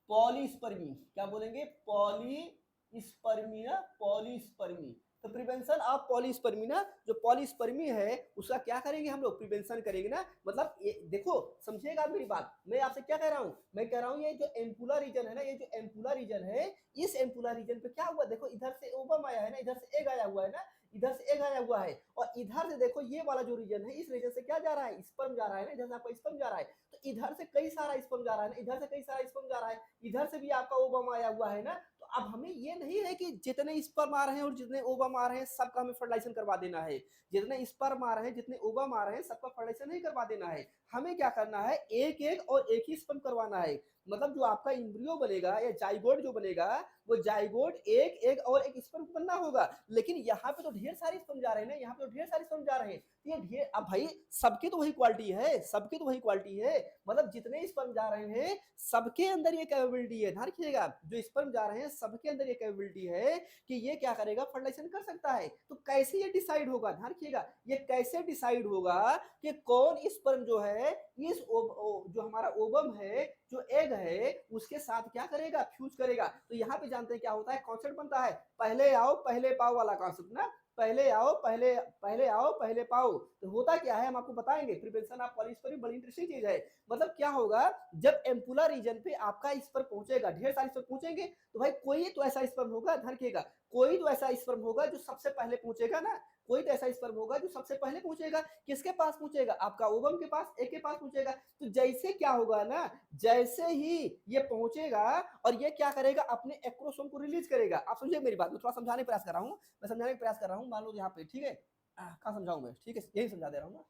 पॉलीस्पर्मी, क्या बोलेंगे? पॉलीस्पर्मी ना, पॉलीस्पर्मी। तो प्रिवेंशन ऑफ पॉलीस्पर्मी ना, जो पॉलीस्पर्मी है उसका क्या करेंगे हम लोग? प्रिवेंशन करेंगे ना। मतलब देखो, समझिएगा आप मेरी बात, मैं आपसे क्या कह रहा हूं? मैं कह रहा हूं ये जो एम्पुलर रीजन है ना, ये जो एम्पुलर रीजन है, इस एम्पुलर रीजन पे क्या हुआ? देखो इधर से ओवम आया है ना, इधर से एग आया हुआ है ना, इधर से एग आया हुआ है, और इधर से देखो ये वाला जो रीजन है, इस रीजन से क्या जा रहा है? स्पर्म जा रहा है ना, इधर से आपका स्पर्म जा रहा है। तो इधर से कई सारा स्पर्म जा रहा है ना, इधर से कई सारा स्पर्म जा रहा है, इधर से भी आपका ओवम आया हुआ है ना। तो अब हमें ये नहीं है कि जितने स्पर्म आ रहे हैं और जितने ओवम आ रहे हैं सबका हमें फर्टिलाइजेशन करवा देना है। जितने स्पर्म आ रहे हैं, जितने ओवम आ रहे हैं, सबका फर्टिलाइजेशन नहीं करवा देना है। हमें क्या करना है? एक एक और एक ही स्पर्म करवाना है। मतलब जो आपका एम्ब्रियो बनेगा या जाइगोट जो बनेगा, वो जाइगोट एक एक और एक स्पर्म बनना होगा। लेकिन यहाँ पे तो ढेर सारे स्पर्म जा रहे हैं ना, यहाँ पे तो ढेर सारे स्पर्म जा रहे हैं। ये ढेर, अब भाई सबकी तो वही क्वालिटी है, सबकी तो वही क्वालिटी है। मतलब जितने स्पर्म जा रहे हैं सबके अंदर ये कैपेबिलिटी है, ध्यान रखिएगा। जो स्पर्म जा रहे हैं सबके अंदर ये कैपेबिलिटी है कि ये क्या करेगा? फर्टिलाइजेशन कर सकता है। तो कैसे ये डिसाइड होगा? ध्यान रखिएगा, ये कैसे डिसाइड होगा कि कौन स्पर्म जो है इस जो हमारा ओवम है, जो एग है, उसके साथ क्या करेगा? फ्यूज करेगा। तो यहाँ पे जानते हैं क्या होता है? कॉन्सेप्ट बनता है पहले आओ पहले पाओ वाला कॉन्सेप्ट ना, पहले आओ पहले, पहले आओ पहले पाओ। तो होता क्या है हम आपको बताएंगे। प्रिवेंशन ऑफ पॉलीस्पर्मी बड़ी इंटरेस्टिंग चीज है। मतलब क्या होगा, जब एम्पुलर रीजन पे आपका स्पर्म पहुंचेगा, ढेर सारे स्पर्म पहुंचेंगे, तो भाई कोई तो ऐसा स्पर्म होगा, ध्यान रखिएगा, कोई तो ऐसा स्पर्म होगा जो सबसे पहले पहुंचेगा ना। कोई तो ऐसा स्पर्म होगा जो सबसे पहले पहुंचेगा। किसके पास पहुंचेगा? आपका ओवम के पास, एक के पास पहुंचेगा। तो जैसे क्या होगा ना, जैसे ही ये पहुंचेगा और ये क्या करेगा? अपने एक्रोसोम को रिलीज करेगा। आप समझिए मेरी बात, मैं थोड़ा समझाने का प्रयास कर रहा हूँ, मैं समझाने का प्रयास कर रहा हूँ। मान लो यहाँ पे, ठीक है, कहाँ समझाऊं मैं? ठीक है, यही समझा दे रहा हूँ ना,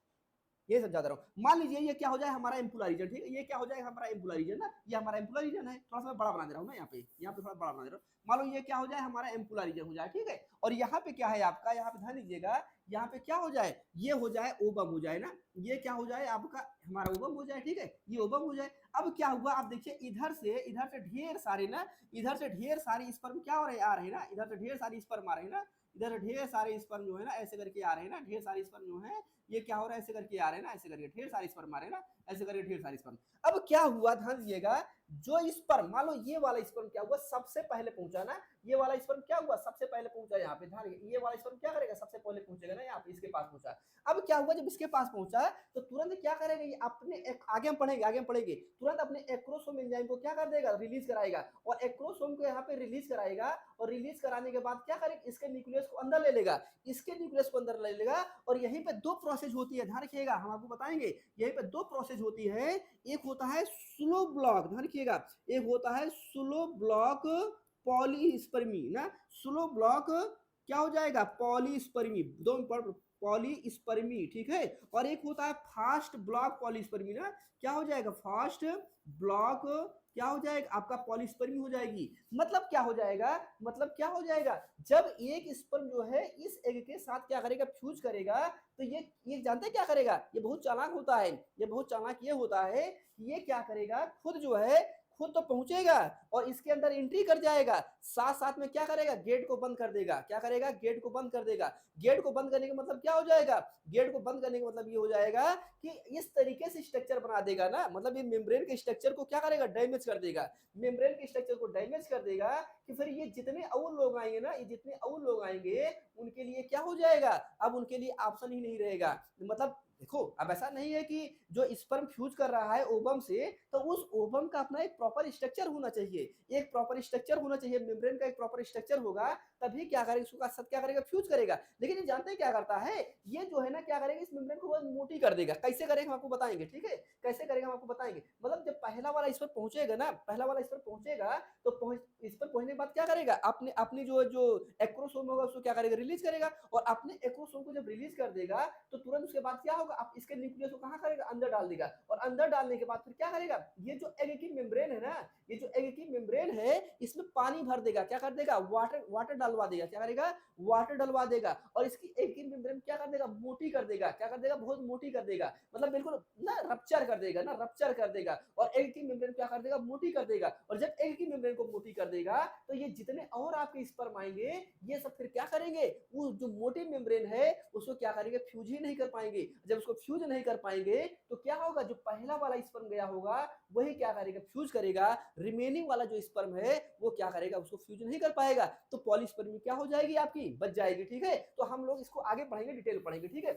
ये समझा दे रहा हूँ। मान लीजिए ये क्या हो जाए? हमारा एम्पुलर रीजन, ठीक है, ये क्या हो जाएगा? हमारा एम्पुलर रीजन ना, ये हमारा एम्पुलर रीजन है। थोड़ा सा बड़ा बना दे रहा हूँ ना, यहाँ पे थोड़ा बड़ा बना दे रहा हूँ। मान लो ये क्या हो जाए? हमारा एम्पुलर रीजन हो जाए, ठीक है। और यहाँ पे क्या है आपका? यहाँ पे ध्यान दीजिएगा, यहाँ पे क्या हो जाए? ये हो जाए ओवम हो जाए ना, ये क्या हो जाए आपका? हमारा ओवम हो जाए, ठीक है, ये ओवम हो जाए। अब क्या हुआ? आप देखिए इधर से ढेर सारे ना, इधर से ढेर सारे स्पर्म क्या हो रहे आ रहे हैं ना, इधर से ढेर सारे स्पर्म आ रहे हैं ना, इधर ढेर सारे स्पर्म जो है ना ऐसे करके आ रहे हैं ना, ढेर सारे स्पर्म जो है ये क्या हो रहा है? ऐसे करके आ रहे हैं ना, ऐसे करके ढेर सारे स्पर्म आ रहे हैं ना, ऐसे करके ढेर सारे स्पर्म। अब क्या हुआ? ध्यान दीजिएगा, जो स्पर्म, मान लो ये वाला स्पर्म क्या हुआ? सबसे पहले पहुंचा ना, ये वाला स्पर्म क्या हुआ? सबसे पहले पहुंचा यहाँ पे, ध्यान, ये वाला स्पर्म क्या करेगा? सबसे पहले पहुंचेगा ना यहाँ पे, इसके पास पहुंचा। अब क्या हुआ? जब इसके पास पहुंचा तो तुरंत क्या करेगा? ये अपने आगे हम पढ़ेंगे, आगे हम पढ़ेंगे, तुरंत अपने एक्रोसोम एंजाइम को क्या कर देगा? रिलीज कराएगा। और एक्रोसोम को यहाँ पे रिलीज कराएगा, और रिलीज कराने के बाद क्या करेगा? इसके न्यूक्लियस को अंदर ले लेगा, इसके न्यूक्लियस को अंदर ले लेगा। और यहीं पे दो प्रोसेस होती है, ध्यान रखिएगा, हम आपको बताएंगे। यहीं पे दो प्रोसेस होती है, एक होता है स्लो ब्लॉक, ध्यान रखिएगा, एक होता है स्लो ब्लॉक पॉलीस्पर्मी ना, स्लो ब्लॉक क्या हो जाएगा? पॉलीस्पर्मी, दो पॉलीस्पर्मी, ठीक है। और एक होता है फास्ट ब्लॉक पॉलीस्पर्मी ना, क्या हो जाएगा? फास्ट ब्लॉक क्या हो जाएगा? आपका पॉलीस्पर्मी हो जाएगी। मतलब क्या हो जाएगा? मतलब क्या हो जाएगा? जब एक स्पर्म जो है इस एग के साथ क्या करेगा? फ्यूज करेगा। तो ये जानते हैं क्या करेगा? ये बहुत चालाक होता है, ये बहुत चालाक ये होता है कि ये क्या करेगा? खुद जो है, खुद तो पहुंचेगा और इसके अंदर एंट्री कर जाएगा, साथ साथ में क्या करेगा? गेट को बंद कर देगा। क्या करेगा? गेट को बंद कर देगा। गेट को बंद करने का मतलब क्या हो जाएगा? गेट को बंद करने का मतलब ये हो जाएगा कि इस तरीके से स्ट्रक्चर बना देगा ना, मतलब ये मेम्ब्रेन के स्ट्रक्चर को क्या करेगा? डैमेज कर देगा। मेम्ब्रेन के स्ट्रक्चर को डैमेज कर देगा कि फिर ये जितने और लोग आएंगे ना, ये जितने और लोग आएंगे उनके लिए क्या हो जाएगा? अब उनके लिए ऑप्शन ही नहीं रहेगा। मतलब देखो, अब ऐसा नहीं है कि जो स्पर्म फ्यूज कर रहा है ओवम से, तो उस ओवम का अपना एक प्रॉपर स्ट्रक्चर होना चाहिए, एक प्रॉपर स्ट्रक्चर होना चाहिए, मेम्ब्रेन का एक प्रॉपर स्ट्रक्चर होगा, तभी क्या करेगा? उसका साथ क्या करेगा? फ्यूज करेगा। लेकिन ये जानते हैं क्या करता है? ये जो है ना क्या करेगा? इस मेम्ब्रेन को बहुत मोटी कर देगा। कैसे करेगा हम आपको बताएंगे, ठीक है, कैसे करेगा हम आपको बताएंगे। मतलब जब पहला वाला स्पर्म पहुंचेगा ना, पहला वाला स्पर्म पहुंचेगा, तो इस पर पहुंचने के बाद क्या करेगा? अपने अपनी जो जो एक्रोसोम होगा उसको क्या करेगा? रिलीज करेगा। और अपने एक्रोसोम को जब रिलीज कर देगा तो तुरंत उसके बाद क्या होगा? आप इसके न्यूक्लियस को कहां करेगा? अंदर डाल देगा। और अंदर डालने के बाद फिर क्या करेगा? ये जो एग की मेम्ब्रेन है ना, ये जो एग की मेम्ब्रेन है, इसमें पानी भर देगा। क्या कर देगा? वाटर वाटर डाल डलवा देगा, क्या करेगा, वाटर डलवा देगा और इसकी एल्किन मेम्ब्रेन क्या कर देगा, मोटी कर देगा, क्या कर देगा, बहुत मोटी कर देगा, मतलब बिल्कुल ना रप्चर कर देगा, ना रप्चर कर देगा और एल्किन मेम्ब्रेन क्या कर देगा, मोटी कर देगा और जब एल्किन मेम्ब्रेन को मोटी कर देगा तो ये जितने और आपके स्पर्म आएंगे ये सब फिर क्या करेंगे, वो जो मोटी मेम्ब्रेन है उसको क्या करेंगे, फ्यूज ही नहीं कर पाएंगे। जब उसको फ्यूज नहीं कर पाएंगे तो क्या होगा, जो पहला वाला स्पर्म गया होगा वही क्या करेगा, फ्यूज करेगा, रिमेनिंग वाला जो स्पर्म है वो क्या करेगा, उसको फ्यूज नहीं कर पाएगा, तो पॉलीस्पर्मी क्या हो जाएगी, आपकी बच जाएगी। ठीक है, तो हम लोग इसको आगे पढ़ेंगे, डिटेल पढ़ेंगे। ठीक है,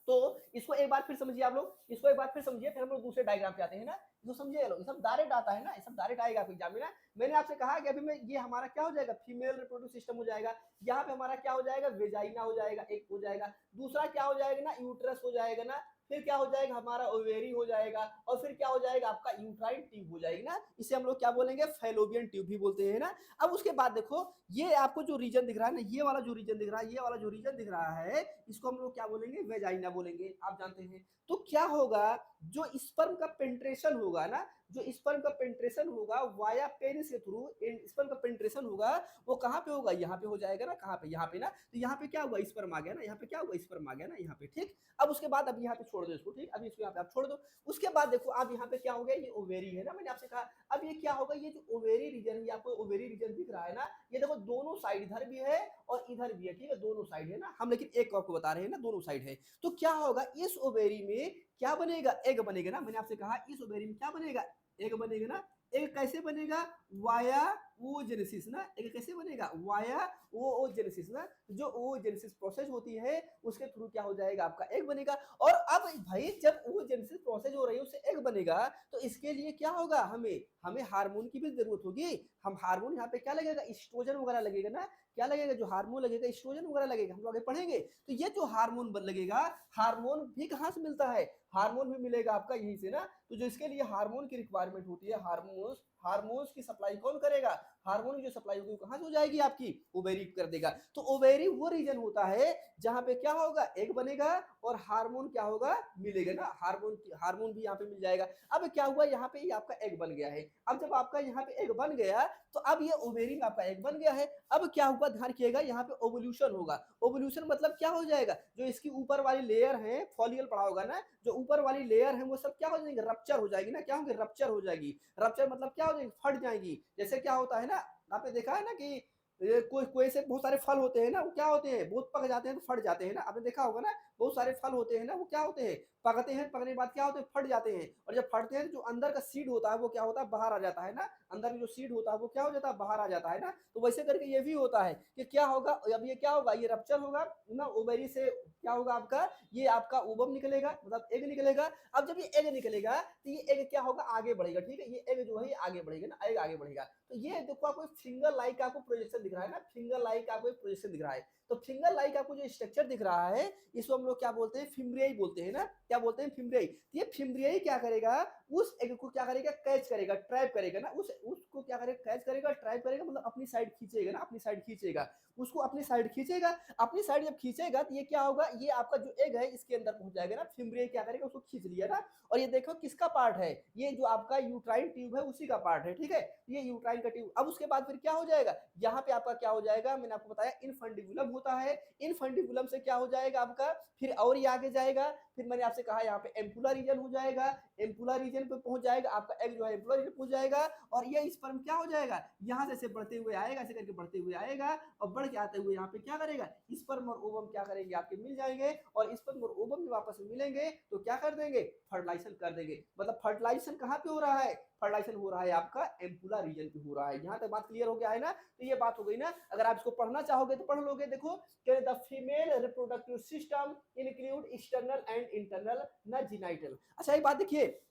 तो इसको एक बार फिर समझिए आप लोग, इसको एक बार फिर समझिए, फिर हम लोग दूसरे डायग्राम पे आते हैं ना। इसको समझिए लोग, ये सब डायरेक्ट आता है ना, ये सब डायरेक्ट आएगा आपके एग्जाम में ना। मैंने आपसे कहा कि अभी मैं ये हमारा क्या हो जाएगा, फीमेल रिप्रोडक्टिव सिस्टम हो जाएगा, यहाँ पे हमारा क्या हो जाएगा, वेजाइना हो जाएगा, एक हो जाएगा, दूसरा क्या हो जाएगा ना, यूट्रस हो जाएगा ना, फिर क्या हो जाएगा हमारा ओवेरी हो जाएगा और फिर क्या हो जाएगा आपका यूट्राइन ट्यूब हो जाएगी ना, इसे हम लोग क्या बोलेंगे, फैलोपियन ट्यूब भी बोलते हैं ना। अब उसके बाद देखो, ये आपको जो रीजन दिख रहा है ना, ये वाला जो रीजन दिख रहा है, ये वाला जो रीजन दिख रहा है, इसको हम लोग क्या बोलेंगे, वेजाइना बोलेंगे, आप जानते हैं। तो क्या होगा, जो स्पर्म का पेंट्रेशन होगा ना, जो स्पर्म का पेंट्रेशन होगा वाया पेनिस के थ्रू, स्पर्म का पेंट्रेशन होगा वो कहाँ पे होगा, यहाँ पे हो जाएगा ना, कहाँ पे, यहाँ पे ना, तो यहाँ पे क्या हुआ, स्पर्म आ गया ना, यहाँ पे क्या हुआ, स्पर्म आ गया ना, यहाँ पे। ठीक, अब उसके बाद अब यहाँ पे छोड़ दो इसको, ठीक, अभी इसको यहाँ पे आप छोड़ दो। उसके बाद देखो आप यहाँ पे क्या हो गया, ये ओवेरी है ना, मैंने आपसे कहा। अब ये क्या होगा, ये जो ओवेरी रीजन है, आपको ओवेरी रीजन दिख रहा है ना, ये देखो दोनों साइड इधर भी है और इधर भी है, ठीक है, दोनों साइड है ना, हम लेकिन एक आपको बता रहे हैं ना, दोनों साइड है। तो क्या होगा, इस ओवेरी में क्या बनेगा, एग बनेगा ना, मैंने आपसे कहा इस ओवेरी में क्या बनेगा, एग बनेगा ना। एग कैसे बनेगा, वाया oogenesis ना, एग कैसे बनेगा, वाया oogenesis ना, जो oogenesis प्रोसेस होती है उसके थ्रू क्या हो जाएगा, आपका एग बनेगा। और अब भाई जब oogenesis प्रोसेस हो रही है उससे एग बनेगा तो इसके लिए क्या होगा, हमें हमें हार्मोन की भी जरूरत होगी। हम हार्मोन यहाँ पे क्या लगेगा, एस्ट्रोजन वगैरह लगेगा ना, क्या लगेगा, जो हार्मोन लगेगा एस्ट्रोजन वगैरह लगेगा, हम लोग आगे पढ़ेंगे। तो ये जो हार्मोन लगेगा, हार्मोन भी कहाँ से मिलता है, हार्मोन भी मिलेगा आपका यहीं से ना। तो जो इसके लिए हार्मोन की रिक्वायरमेंट होती है, हार्मोन्स, हार्मोन्स की सप्लाई कौन करेगा, हार्मोन की जो सप्लाई होगी कहां से हो जाएगी, आपकी ओवेरी कर देगा। तो ओवेरी वो रीजन होता है जहां पे क्या होगा, एग बनेगा और हार्मोन क्या होगा, मिलेगा ना, हार्मोन हार्मोन भी यहाँ पे मिल जाएगा। अब क्या हुआ, यहाँ पे आपका एग बन गया है। अब जब आपका यहाँ पे एग बन गया तो अब ये ओवेरी में आपका एग बन गया है। अब क्या हुआ, ध्यान रखिएगा, यहाँ पे ओवल्यूशन होगा। ओवल्यूशन मतलब क्या हो जाएगा, जो इसकी ऊपर वाली लेयर है, फॉलियल पढ़ा होगा ना, जो ऊपर वाली लेयर है वो सब क्या हो जाएगी, रप्चर हो जाएगी ना, क्या होगी, रप्चर हो जाएगी। रप्चर मतलब क्या हो जाएगी, फट जाएगी। जैसे क्या होता है ना, आपने देखा है ना कि कोई कोई से बहुत सारे फल होते हैं ना, वो क्या होते हैं, बहुत पक जाते हैं तो फट जाते हैं ना, आपने देखा होगा ना, बहुत सारे फल होते हैं ना, वो क्या होते हैं, पकते हैं, पकने के बाद क्या होते हैं, फट जाते हैं। और जब फटते हैं तो जो अंदर का सीड होता है वो क्या होता है, बाहर आ जाता है ना, अंदर में जो सीड होता है वो क्या हो जाता है, बाहर आ जाता है ना। तो वैसे करके ये भी होता है कि क्या होगा, अब ये क्या होगा, ये रप्चर होगा ना, ओवेरी से क्या होगा आपका, ये आपका ओवम निकलेगा, मतलब एग निकलेगा। अब जब ये एग निकलेगा तो ये एग क्या होगा, आगे बढ़ेगा, ठीक है, ये एग जो है आगे बढ़ेगा ना, एग आगे बढ़ेगा। तो ये देखो आपको फिंगर लाइक आपको प्रोजेक्शन दिख रहा है ना, फिंगर लाइक आपको प्रोजेक्शन दिख रहा है। तो फिंगर लाइक आपको जो स्ट्रक्चर दिख रहा है इसको हम लोग क्या बोलते हैं, फिम्ब्रियाई बोलते हैं ना, क्या बोलते हैं, फिम्ब्रियाई। ये फिम्ब्रियाई क्या करेगा, उस एग को क्या करेगा, कैच करेगा, ट्रैप करेगा ना, उसको क्या करेगा, कैच करेगा, ट्रैप करेगा, मतलब अपनी साइड खींचेगा ना, अपनी साइड खींचेगा, उसको अपनी साइड खींचेगा। अपनी साइड जब खींचेगा तो ये क्या होगा, ये आपका जो एग है इसके अंदर पहुंच जाएगा ना, फिम्ब्रियाई क्या करेगा, उसको खींच लिया ना। और ये देखो किसका पार्ट है, ये जो आपका यूट्राइन ट्यूब है उसी का पार्ट है, ठीक है, ये यूट्राइन का ट्यूब। अब उसके बाद फिर क्या हो जाएगा, यहाँ पे आपका क्या हो जाएगा, मैंने आपको बताया इनफंडिबुलम होता है। इनफंडिबुलम से क्या हो जाएगा आपका, फिर और ये आगे जाएगा, फिर मैंने आपसे कहा यहाँ पे एम्पुला रीजन हो जाएगा, एम्पुला रीजन पे पहुंच जाएगा, आपका एग जो है एम्पुला रीजन पहुंच जाएगा। और ये स्पर्म क्या हो जाएगा, यहाँ से ऐसे बढ़ते हुए आएगा, ऐसे करके बढ़ते हुए आएगा और बढ़ के आते हुए यहाँ पे क्या करेगा, स्पर्म और ओवम क्या करेंगे, आपके मिल जाएंगे। और स्पर्म और ओवम जब आपस में मिलेंगे तो क्या कर देंगे, फर्टिलाइजेशन कर देंगे। मतलब फर्टिलाइजेशन कहाँ पे हो रहा है, फर्टिलाइजेशन हो रहा है आपका एम्पुला रीजन पे हो रहा है। यहाँ तक बात क्लियर हो गया है ना, तो ये बात हो गई ना। अगर आप इसको पढ़ना चाहोगे तो पढ़ लोगे। देखो, the female reproductive system include external and internal ना जीनाइटल। अच्छा एक बात देखिए,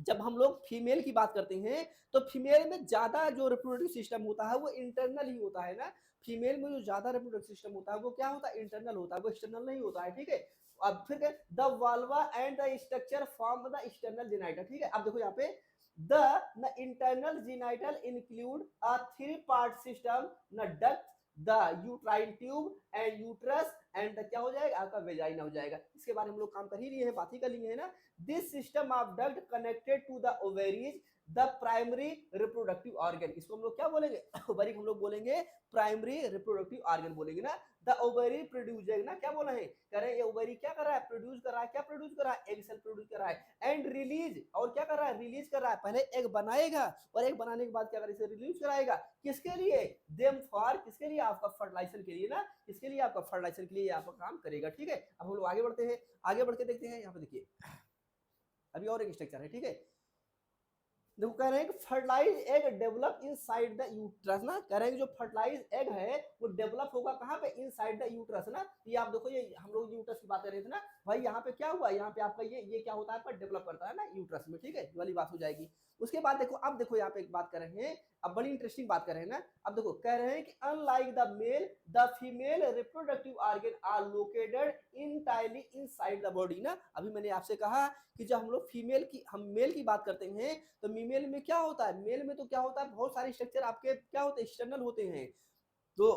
जब हम लोग फीमेल की बात करते हैं तो फीमेल में ज्यादा जो रिप्रोडक्टिव सिस्टम होता है वो इंटरनल ही होता है ना। फीमेल में जो ज्यादा रिप्रोडक्टिव सिस्टम होता है वो क्या होता है, इंटरनल होता है, वो एक्सटर्नल नहीं होता है, ठीक है। अब फिर the वाल्वा and the structure form the external genital, ठीक है। अब देखो यहाँ पे the internal genital include a three-part system, न duct, the uterine tube and uterus and the क्या हो जाएगा आपका वेजाइना हो जाएगा। इसके बारे में हम लोग काम कर ही लिए हैं, बात ही कर लिए हैं ना। This system of duct connected to the ovaries the primary reproductive organ, इसको हम लोग क्या बोलेंगे ओवरी हम लोग बोलेंगे प्राइमरी रिप्रोडक्टिव ऑर्गन बोलेंगे ना। द ओवरी प्रोड्यूस ना, क्या बोला है, कह रहे हैं ये ओवरी क्या कर रहा है, प्रोड्यूस कर रहा है, क्या प्रोड्यूस कर रहा है, एग सेल प्रोड्यूस कर रहा है एंड रिलीज, और क्या कर रहा है, रिलीज कर रहा है, पहले एग बनाएगा और एग बनाने के बाद क्या करेगा, इसे रिलीज कराएगा, किसके लिए, देम फॉर, किसके लिए, आपका फर्टिलाइजेशन के लिए ना, किसके लिए, आपका फर्टिलाइजेशन के लिए आपका काम करेगा, ठीक है। अब हम लोग आगे बढ़ते हैं, आगे बढ़ के देखते हैं, यहाँ पे देखिए अभी और एक स्ट्रक्चर है, ठीक है। देखो कह रहे हैं कि fertilize egg develop inside the uterus ना, कह रहे हैं कि जो फर्टिलाइज एग है वो डेवलप होगा कहाँ पे, इनसाइड द यूट्रस ना। ये आप देखो, ये हम लोग यूट्रस की बात कर रहे थे ना भाई, यहाँ पे क्या हुआ, यहाँ पे आपका ये क्या होता है, आपका डेवलप करता है ना यूट्रस में, ठीक है, ये वाली बात हो जाएगी। उसके बाद देखो, अब देखो यहाँ पे एक बात कर रहे हैं, अब बड़ी इंटरेस्टिंग बात कर रहे हैं ना। अब देखो कह रहे हैं कि unlike the male, the female reproductive organ are located entirely inside the body ना। अभी मैंने आपसे कहा कि जब हम लोग फीमेल की, हम मेल की बात करते हैं तो फीमेल में क्या होता है, मेल में तो क्या होता है, बहुत सारे स्ट्रक्चर आपके क्या होते हैं, एक्सटर्नल होते हैं। तो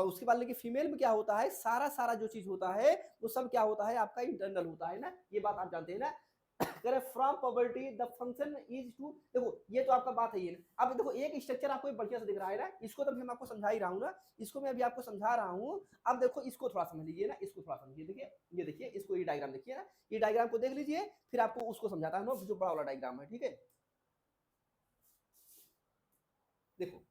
उसके बाद लेकिन फीमेल में क्या होता है, सारा सारा जो चीज होता है वो सब क्या होता है, आपका इंटरनल होता है ना, ये बात आप जानते हैं ना। करे from poverty the function is to, देखो ये तो आपका बात है ये ना। अब देखो एक स्ट्रक्चर आपको बढ़िया से दिख रहा है ना, इसको तो मैं आपको समझा ही रहा हूँ ना, इसको मैं अभी आपको समझा रहा हूँ। अब देखो इसको थोड़ा समझ लीजिए ना, इसको थोड़ा समझिए, देखिए ये देखिए इसको, ये डायग्राम देखिए ना, ये डायग्राम को देख लीजिए, फिर आपको उसको समझाता हूँ जो बड़ा वाला डायग्राम है, ठीक है। देखो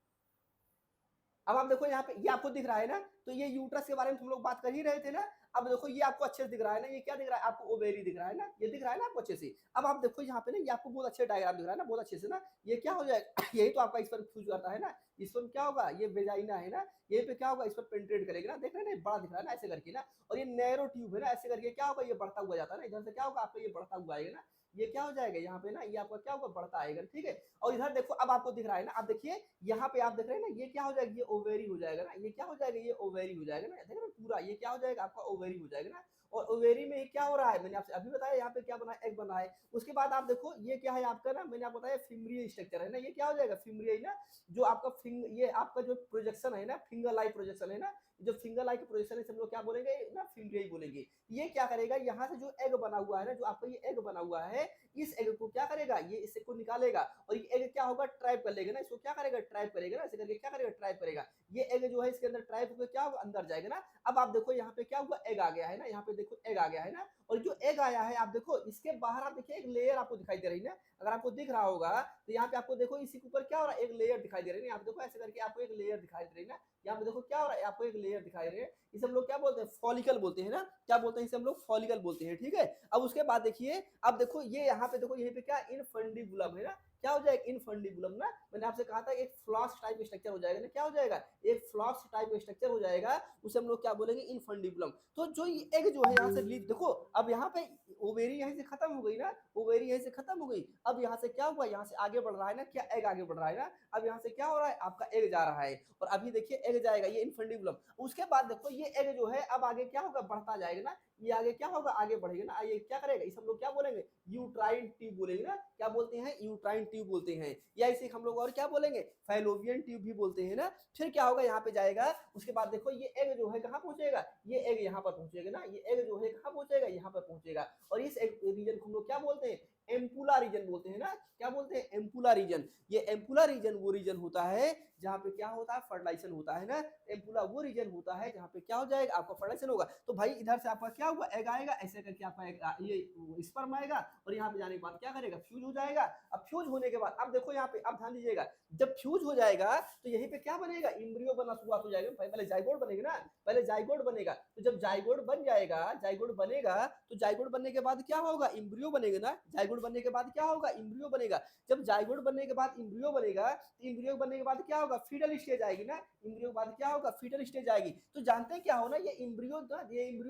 अब आप देखो यहाँ पे, ये आपको दिख रहा है ना, तो ये यूट्रस के बारे में हम लोग बात कर ही रहे थे ना। अब देखो ये आपको अच्छे से दिख रहा है ना, ये क्या दिख रहा है आपको, ओवेरी दिख रहा है ना, ये दिख रहा है ना आपको अच्छे से। अब आप देखो यहाँ पे ना, ये आपको बहुत अच्छे डायग्राम दिख रहा है ना, बहुत अच्छे से ना, ये क्या हो जाएगा यही तो आपका इस पर फ्यूज करता है ना, इस पर क्या होगा, ये वेजाइना है ना, यही पे क्या होगा, इस पर पेंट्रेट करेगा ना, देख रहे हैं ना बड़ा दिख रहा है ना ऐसे करके ना, और ये नैरो ट्यूब है ना, ऐसे करके क्या होगा, ये बढ़ता हुआ जाता है ना, इधर से क्या होगा आपका, ये बढ़ता हुआ आएगा ना, ये क्या हो जाएगा यहाँ पे ना, ये आपका क्या होगा, बढ़ता आएगा, ठीक है। और इधर देखो अब आपको दिख रहा है ना, आप देखिए यहाँ पे आप देख रहे हैं ना, ये क्या हो जाएगा, ये ओवेरी हो जाएगा ना, ये क्या हो जाएगा, ये ओवेरी हो जाएगा ना, देख रहे हैं पूरा, ये क्या हो जाएगा आपका, ओवेरी हो जाएगा ना। और ओवेरी में क्या हो रहा है, मैंने आपसे अभी बताया, यहाँ पे क्या बना है, एग बना है। उसके बाद आप देखो ये क्या है आपका ना, मैंने आपको बताया फिमरियल स्ट्रक्चर है ना, ये क्या हो जाएगा, फिमरियल ना, जो आपका ये आपका जो प्रोजेक्शन है ना, फिंगर लाइक प्रोजेक्शन है ना, जो फिंगर लाइक प्रोजेक्शन है हम लोग क्या बोलेंगे ना, फिमरियल बोलेंगे। ये क्या करेगा, यहाँ से जो एग बना हुआ है ना, जो आपका ये एग बना हुआ है, इस एग को क्या करेगा, ये इस एग को निकालेगा, और ये एग क्या होगा, ट्रैप कर लेगा ना, इसको क्या करेगा, ट्रैप करेगा ना, ऐसे करके क्या करेगा, ट्रैप करेगा। ये एग जो है इसके अंदर ट्रैप होकर क्या होगा, अंदर जाएगा ना। अब आप देखो यहाँ पे क्या हुआ, एग आ गया है ना, यहाँ पे देखो एग आ गया है ना, और जो एग आया है आप देखो इसके बाहर आप देखिए एक लेयर आपको दिखाई दे रही है ना, अगर आपको दिख रहा होगा तो यहाँ पे आपको देखो इसी के ऊपर क्या हो रहा है, एक लेयर दिखाई दे रही है, यहाँ पे देखो ऐसे करके आपको एक लेयर दिखाई दे रही है ना, यहाँ पे देखो क्या हो रहा है, आपको एक लेयर दिखाई दे रही है, इसे हम लोग क्या बोलते हैं, फॉलिकल बोलते हैं ना, क्या बोलते हैं इसे हम लोग, फॉलिकल बोलते हैं, ठीक है। अब उसके बाद देखिए, अब देखो ये यहाँ पे देखो, यहीं पे क्या इनफंडिबुलम है ना, क्या हो जाएगा, इनफंडिबुलम ना, मैंने आपसे कहा था एक फ्लास्क टाइप स्ट्रक्चर हो जाएगा ना, क्या हो जाएगा, एक फ्लास्क टाइप स्ट्रक्चर हो जाएगा, उसे हम लोग क्या बोलेंगे, इनफंडिबुलम। तो जो ये एग जो है यहाँ से लीज देखो, अब यहाँ पे ओवेरी यहीं से खत्म हो गई ना, ओवेरी यहीं से खत्म हो गई, अब यहाँ से क्या हुआ, यहाँ से आगे बढ़ रहा है ना, क्या एग आगे बढ़ रहा है ना, अब यहाँ से क्या हो रहा है, आपका एग जा रहा है, और अभी देखिए एग जाएगा, ये इनफंडिबुलम। उसके बाद देखो ये एग जो है अब आगे क्या होगा, बढ़ता जाएगा ना, ये आगे क्या होगा, आगे बढ़ेगा ना, ये क्या करेगा, इस हम लोग क्या बोलेंगे, यूट्राइन ट्यूब बोलेंगे ना, क्या बोलते हैं, यूट्राइन ट्यूब बोलते हैं, या इसे हम लोग और क्या बोलेंगे, फैलोवियन ट्यूब भी बोलते हैं ना। फिर क्या होगा, यहाँ पे जाएगा, उसके बाद देखो ये एग जो है कहाँ पहुंचेगा, ये एग यहाँ पर पहुंचेगा ना, ये एग जो है कहाँ पहुंचेगा, यहाँ पर पहुंचेगा, और इस रीजन को हम लोग क्या बोलते हैं, एम्पुला रीजन बोलते हैं ना, क्या बोलते हैं, एम्पुला रीजन। ये एम्पुला रीजन वो रीजन होता है जहाँ पे क्या होता है, फर्टिलाइजेशन होता है ना, एम्पुला वो रीजन होता है जहाँ पे क्या हो जाएगा, आपका फर्टिलाइजेशन होगा। तो भाई इधर से आपका क्या हुआ, एग आएगा, ऐसे करके आपका ये स्पर्म आएगा, और यहाँ पे जाने के बाद क्या करेगा, फ्यूज हो जाएगा। अब फ्यूज होने के बाद अब देखो यहाँ पे, अब ध्यान दीजिएगा, जब फ्यूज हो जाएगा तो यहीं पे क्या बनेगा, इम्ब्रियो बनना शुरुआत हो जाएगा, पहले जाइगोट बनेगा ना, पहले जाइगोट बनेगा, तो जब जाइगोट बन जाएगा, जाइगोट बनेगा, तो जाइगोट बनने के बाद क्या होगा, इम्ब्रियो बनेगा ना, जाइगोट बनने के बाद क्या होगा, इम्ब्रियो बनेगा। जब जाइगोट बनने के बाद इम्ब्रियो बनेगा, तो इम्ब्रियो बनने के बाद क्या होगा, फीटल स्टेज आएगी ना, इम्ब्रियो के बाद क्या होगा, फीटल स्टेज आएगी। तो जानते हैं क्या हो ना, ये इम्ब्रियो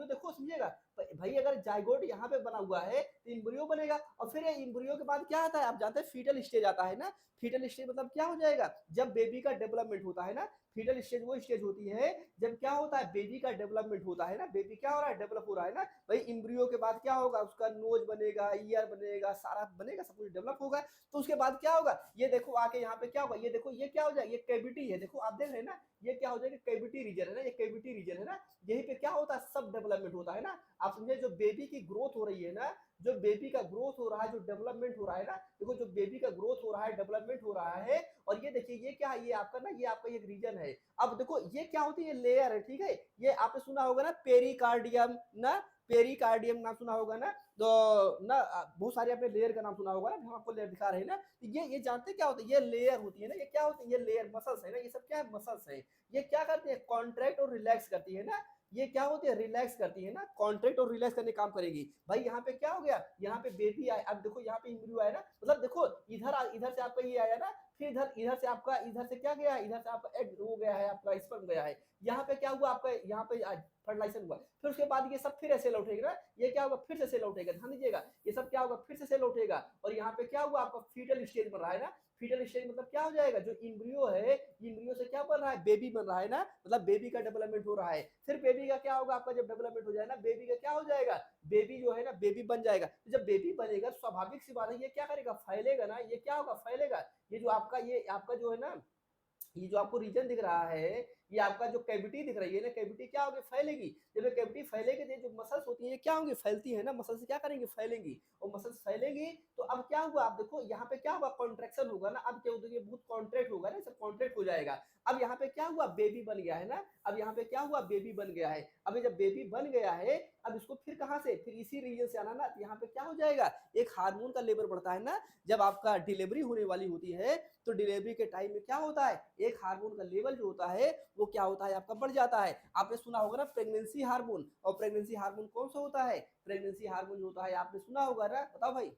देखो समझिएगा भाई, अगर जाइगोट यहाँ पे बना हुआ है तो इम्ब्रियो बनेगा, और फिर ये इम्ब्रियो के बाद क्या आता है, आप जानते हैं फीटल स्टेज आता है ना। फीटल स्टेज मतलब क्या हो जाएगा, जब बेबी का डेवलपमेंट होता है ना, फीटल स्टेज वो स्टेज होती है जब क्या होता है, बेबी का डेवलपमेंट होता है ना, बेबी क्या हो रहा है, डेवलप हो रहा है ना। भाई इम्ब्रियो के बाद क्या होगा, उसका नोज बनेगा, ईयर बनेगा, सारा बनेगा, सब कुछ डेवलप होगा। तो उसके बाद क्या होगा, ये देखो आके यहाँ पे क्या होगा, ये देखो ये क्या हो जाएगा, ये कैविटी है, देखो आप देख रहे हैं ना, ये क्या हो जाएगा, कैविटी रीजन है ना, ये कैविटी रीजन है ना, यहीं पे क्या होता है, सब डेवलपमेंट होता है ना। आप समझे, जो बेबी की ग्रोथ हो रही है ना, जो बेबी का ग्रोथ हो रहा है, जो डेवलपमेंट हो रहा है ना, देखो जो बेबी का ग्रोथ हो रहा है, डेवलपमेंट हो रहा है, और ये देखिए ये क्या है, ये आपका ना, ये आपका एक रीजन है। अब देखो ये क्या होती है, ये लेयर है, ठीक है, ये आपने सुना होगा ना पेरिकार्डियम ना, पेरिकार्डियम नाम सुना होगा ना, तो ना बहुत सारे आपने लेयर का नाम सुना होगा ना, हम आपको लेयर दिखा रहे हैं ना, तो ये जानते क्या होता है, ये लेयर होती है ना, ये क्या होती है, ये लेयर मसल्स है ना, ये सब क्या है, मसल्स है। ये क्या करती है, कॉन्ट्रैक्ट और रिलैक्स करती है ना, ये क्या होती है, रिलैक्स करती है ना, कॉन्ट्रैक्ट और रिलैक्स करने काम करेगी। भाई यहाँ पे क्या हो गया, यहाँ पे बेबी आया, अब देखो यहाँ पे एम्ब्रियो आया ना, मतलब देखो इधर से आपका ये आया ना, फिर इधर से आपका, इधर से क्या गया, इधर से आपका एग हो गया है, आपका स्पर्म गया है, यहाँ पे क्या हुआ आपका, यहाँ पे फर्टिलाइजेशन हुआ, फिर उसके बाद ये सब फिर ऐसे लौटेगा ना, ये क्या होगा, फिर से सेल लौटेगा, ध्यान दीजिएगा, ये सब क्या होगा, फिर से सेल लौटेगा, और यहाँ पे क्या हुआ, आपका फीटल स्टेज बन रहा है ना, फीटल स्टेज मतलब क्या हो जाएगा, जो एम्ब्रियो है, एम्ब्रियो से क्या बन रहा है, बेबी बन रहा है ना, मतलब बेबी का डेवलपमेंट हो रहा है। फिर बेबी का क्या होगा, आपका जब डेवलपमेंट हो जाए ना, बेबी का क्या हो जाएगा, बेबी जो है ना, बेबी बन जाएगा। तो जब बेबी बनेगा, स्वाभाविक सी बात है, ये क्या करेगा, फैलेगा ना, ये क्या होगा, फैलेगा। ये आपका जो है ना, ये जो आपको रीजन दिख रहा है, ये आपका जो कैविटी दिख रही है ना, कैविटी क्या होगी, फैलेगी। जब ये कैविटी फैलेगी, तो जो मसल्स होती है ये क्या होंगी, फैलती है ना, मसल्स क्या करेंगे, फैलेंगी, और मसल्स फैलेगी तो अब क्या हुआ, आप देखो यहाँ पे क्या होगा, कॉन्ट्रेक्शन होगा ना, अब क्या होगा, बहुत कॉन्ट्रैक्ट होगा ना, सब कॉन्ट्रैक्ट हो जाएगा। अब यहाँ पे क्या हुआ, बेबी बन गया है ना, अब यहाँ पे क्या हुआ, बेबी बन गया है। अब जब बेबी बन गया है, अब इसको फिर कहाँ से, फिर इसी रीजन से आना ना, यहाँ पे क्या हो जाएगा, एक हार्मोन का लेवल बढ़ता है ना, जब आपका डिलीवरी होने वाली होती है, तो डिलीवरी के टाइम में क्या होता है, एक हार्मोन का लेवल जो होता है वो क्या होता है, आपका बढ़ जाता है। आपने सुना होगा ना प्रेगनेंसी हार्मोन, और प्रेगनेंसी हार्मोन कौन सा होता है, प्रेगनेंसी हार्मोन जो होता है आपने सुना होगा ना, बताओ भाई,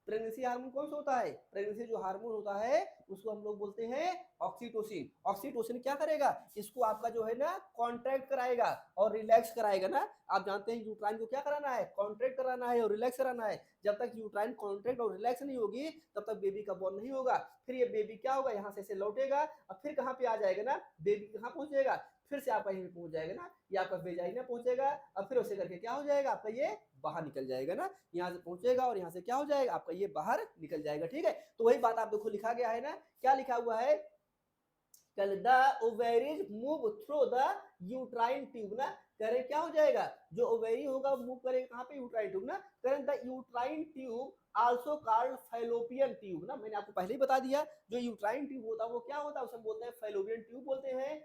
प्रेगनेंसी हार्मोन कौन सा होता है, प्रेगनेंसी जो हार्मोन होता है उसको हम लोग बोलते हैं ऑक्सीटोसिन। ऑक्सीटोसिन क्या करेगा, इसको आपका जो है ना कॉन्ट्रैक्ट कराएगा और रिलैक्स कराएगा ना। आप जानते हैं यूट्राइन को क्या कराना है, कॉन्ट्रैक्ट कराना है और रिलैक्स कराना है। जब तक यूट्राइन कॉन्ट्रैक्ट और रिलैक्स नहीं होगी, तब तक बेबी का बॉर्न नहीं होगा। फिर ये बेबी क्या होगा, यहाँ से लौटेगा और फिर कहाँ पे आ जाएगा ना, बेबी कहाँ पहुंचेगा, फिर से आपका यहीं पहुंच जाएगा ना, ये आपका वेजाइना पहुंचेगा, और फिर उसे करके क्या हो जाएगा, आपका ये बाहर निकल जाएगा ना, यहाँ से पहुंचेगा और यहाँ से क्या हो जाएगा, आपका ये बाहर निकल जाएगा। ठीक है, तो वही बात आप देखो लिखा गया है ना, क्या लिखा हुआ है, the ovaries move through the uterine tube ना, करें क्या हो जाएगा, जो ओवेरी होगा मूव करेगा कहाँ पे, यूट्राइन ट्यूब ना, करें the uterine tube also called fallopian tube ना, मैंने आपको पहले ही बता दिया, जो यूट्राइन ट्यूब होता है वो क्या होता है, उसे बोलते हैं फैलोपियन ट्यूब बोलते हैं,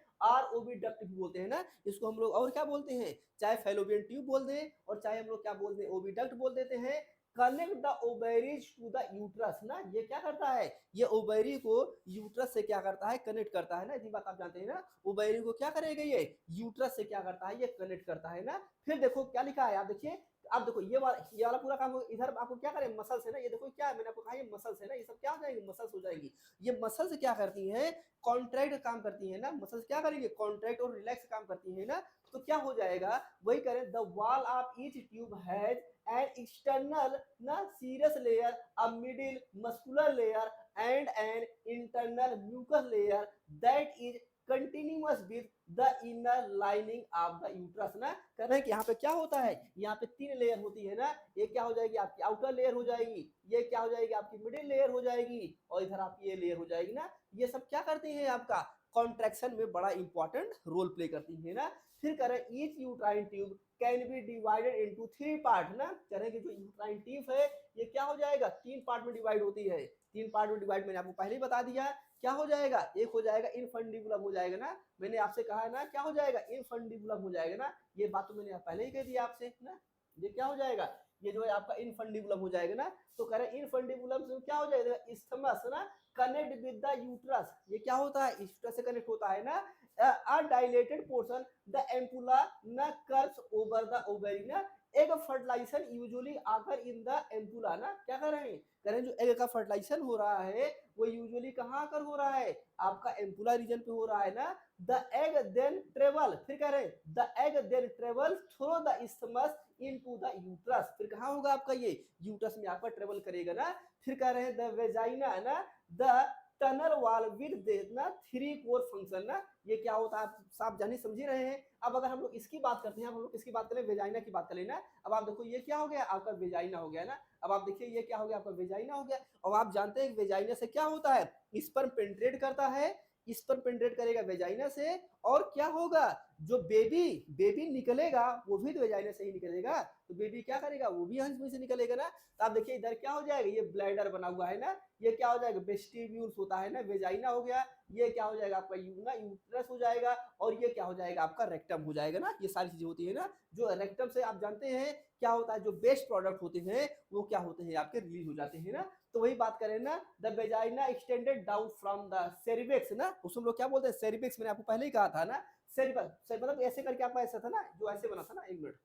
ओविडक्ट भी बोलते हैं ना इसको हम लोग, और क्या बोलते हैं, चाहे फैलोपियन ट्यूब बोल दें और चाहे हम लोग क्या बोलते हैं, ओविडक्ट बोल देते हैं। Connect the ovaries to the uterus ना, ये क्या करता है, ये ओवेरी को यूट्रस से क्या करता है, कनेक्ट करता है ना, इतनी बात आप जानते हैं ना, ओवेरी को क्या करेगा, ये यूट्रस से क्या करता है, ये कनेक्ट करता है ना। फिर देखो क्या लिखा है, आप देखिए, अब देखो ये वाला पूरा काम इधर आपको क्या करें, मसल्स है ना, ये देखो क्या है, मैंने आपको कहा ये मसल्स है ना, ये सब क्या हो जाएंगे, मसल्स हो जाएगी। ये मसल्स क्या करती हैं, कॉन्ट्रैक्ट काम करती है ना, मसल्स क्या करेंगे, कॉन्ट्रैक्ट और रिलैक्स काम करती है ना, तो क्या हो जाएगा, वही करें, the wall of each tube has an external ना serous layer, a middle muscular layer and an internal mucous layer that is continuous with the inner lining of the uterus ना। कह रहे हैं कि यहाँ पे क्या होता है, यहाँ पे 3 लेयर होती है ना, ये क्या हो जाएगी, आपकी आउटर लेयर हो जाएगी, ये क्या हो जाएगी, आपकी मिडिल लेयर हो जाएगी, और इधर आपकी ये लेयर हो जाएगी ना। ये सब क्या करती है, आपका कॉन्ट्रैक्शन में बड़ा इंपॉर्टेंट रोल प्ले करती है ना। फिर कह रहे each uterine tube can be divided into 3 part ना, कह रहे हैं कि जो यूट्राइन ट्यूब है ये क्या हो जाएगा, 3 पार्ट में डिवाइड होती है। 3 पार्ट में डिवाइड मैंने आपको पहले ही बता दिया, क्या हो जाएगा, एक हो जाएगा इनफंडिबुलम हो जाएगा ना, मैंने आपसे कहा ना क्या हो जाएगा, इनफंडिबुलम हो जाएगा ना, ये बात तो मैंने पहले ही कह दिया आपसे ना। ये क्या हो जाएगा, ये जो है आपका इनफंडिबुलम हो जाएगा ना। तो कह रहे इनफंडिबुलम से क्या हो जाएगा, इस्थमस ना, कनेक्ट विद द यूट्रस, ये क्या होता है, यूट्रस से कनेक्ट होता है ना। a dilated portion the ampulla na curves over the ovary ना, एग फर्टिलाइजेशन यूजुअली आकर इन द एम्पुला ना, क्या कर रहे हैं, करें जो एग का फर्टिलाइजेशन हो रहा है वो यूजुअली कहाँ आकर हो रहा है, आपका एम्पुला रीजन पे हो रहा है ना। द एग देन ट्रेवल, फिर कह रहे हैं the egg then travel through the isthmus into the uterus, फिर कहाँ होगा आपका ये यूट्रस में आपका ट्रेवल करेगा ना। फिर कह रहे हैं द वेजाइना ना, द टनल वाल विद देना 3 कोर फंक्शन ना, ये क्या होता है आप जानी समझी रहे हैं। अब अगर हम लोग इसकी बात करते हैं, हम लोग किसकी बात करें, वेजाइना की बात करें ना। अब आप देखो ये क्या हो गया, आपका वेजाइना हो गया ना। अब आप देखिए ये क्या हो गया, आपका वेजाइना हो गया। और आप जानते हैं वेजाइना से क्या होता है, स्पर्म पेनिट्रेट करता है, स्पर्म पेनिट्रेट करेगा वेजाइना से, और क्या होगा, जो बेबी बेबी निकलेगा वो भी तो वेजाइना से ही निकलेगा, तो बेबी क्या करेगा, वो भी हंस में से निकलेगा ना। तो आप देखिए इधर क्या हो जाएगा, ये ब्लैडर बना हुआ है ना, ये क्या हो जाएगा, वेस्टिब्यूल्स होता है ना, वेजाइना हो गया, ये क्या हो जाएगा आपका यूट्रस हो जाएगा, और ये क्या हो जाएगा आपका रेक्टम हो जाएगा ना। ये सारी चीजें होती है ना, जो रेक्टम से आप जानते हैं क्या होता है, जो वेस्ट प्रोडक्ट होते हैं वो क्या होते हैं आपके रिलीज हो जाते हैं ना। तो वही बात करें ना, the vagina extended down from the cervix ना, उसमें हम लोग क्या बोलते हैं, सेरिबेक्स, मैंने आपको पहले ही कहा था ना, सेरिबस मतलब ऐसे करके आपका ऐसा था ना, जो ऐसे बना था ना, एक मिनट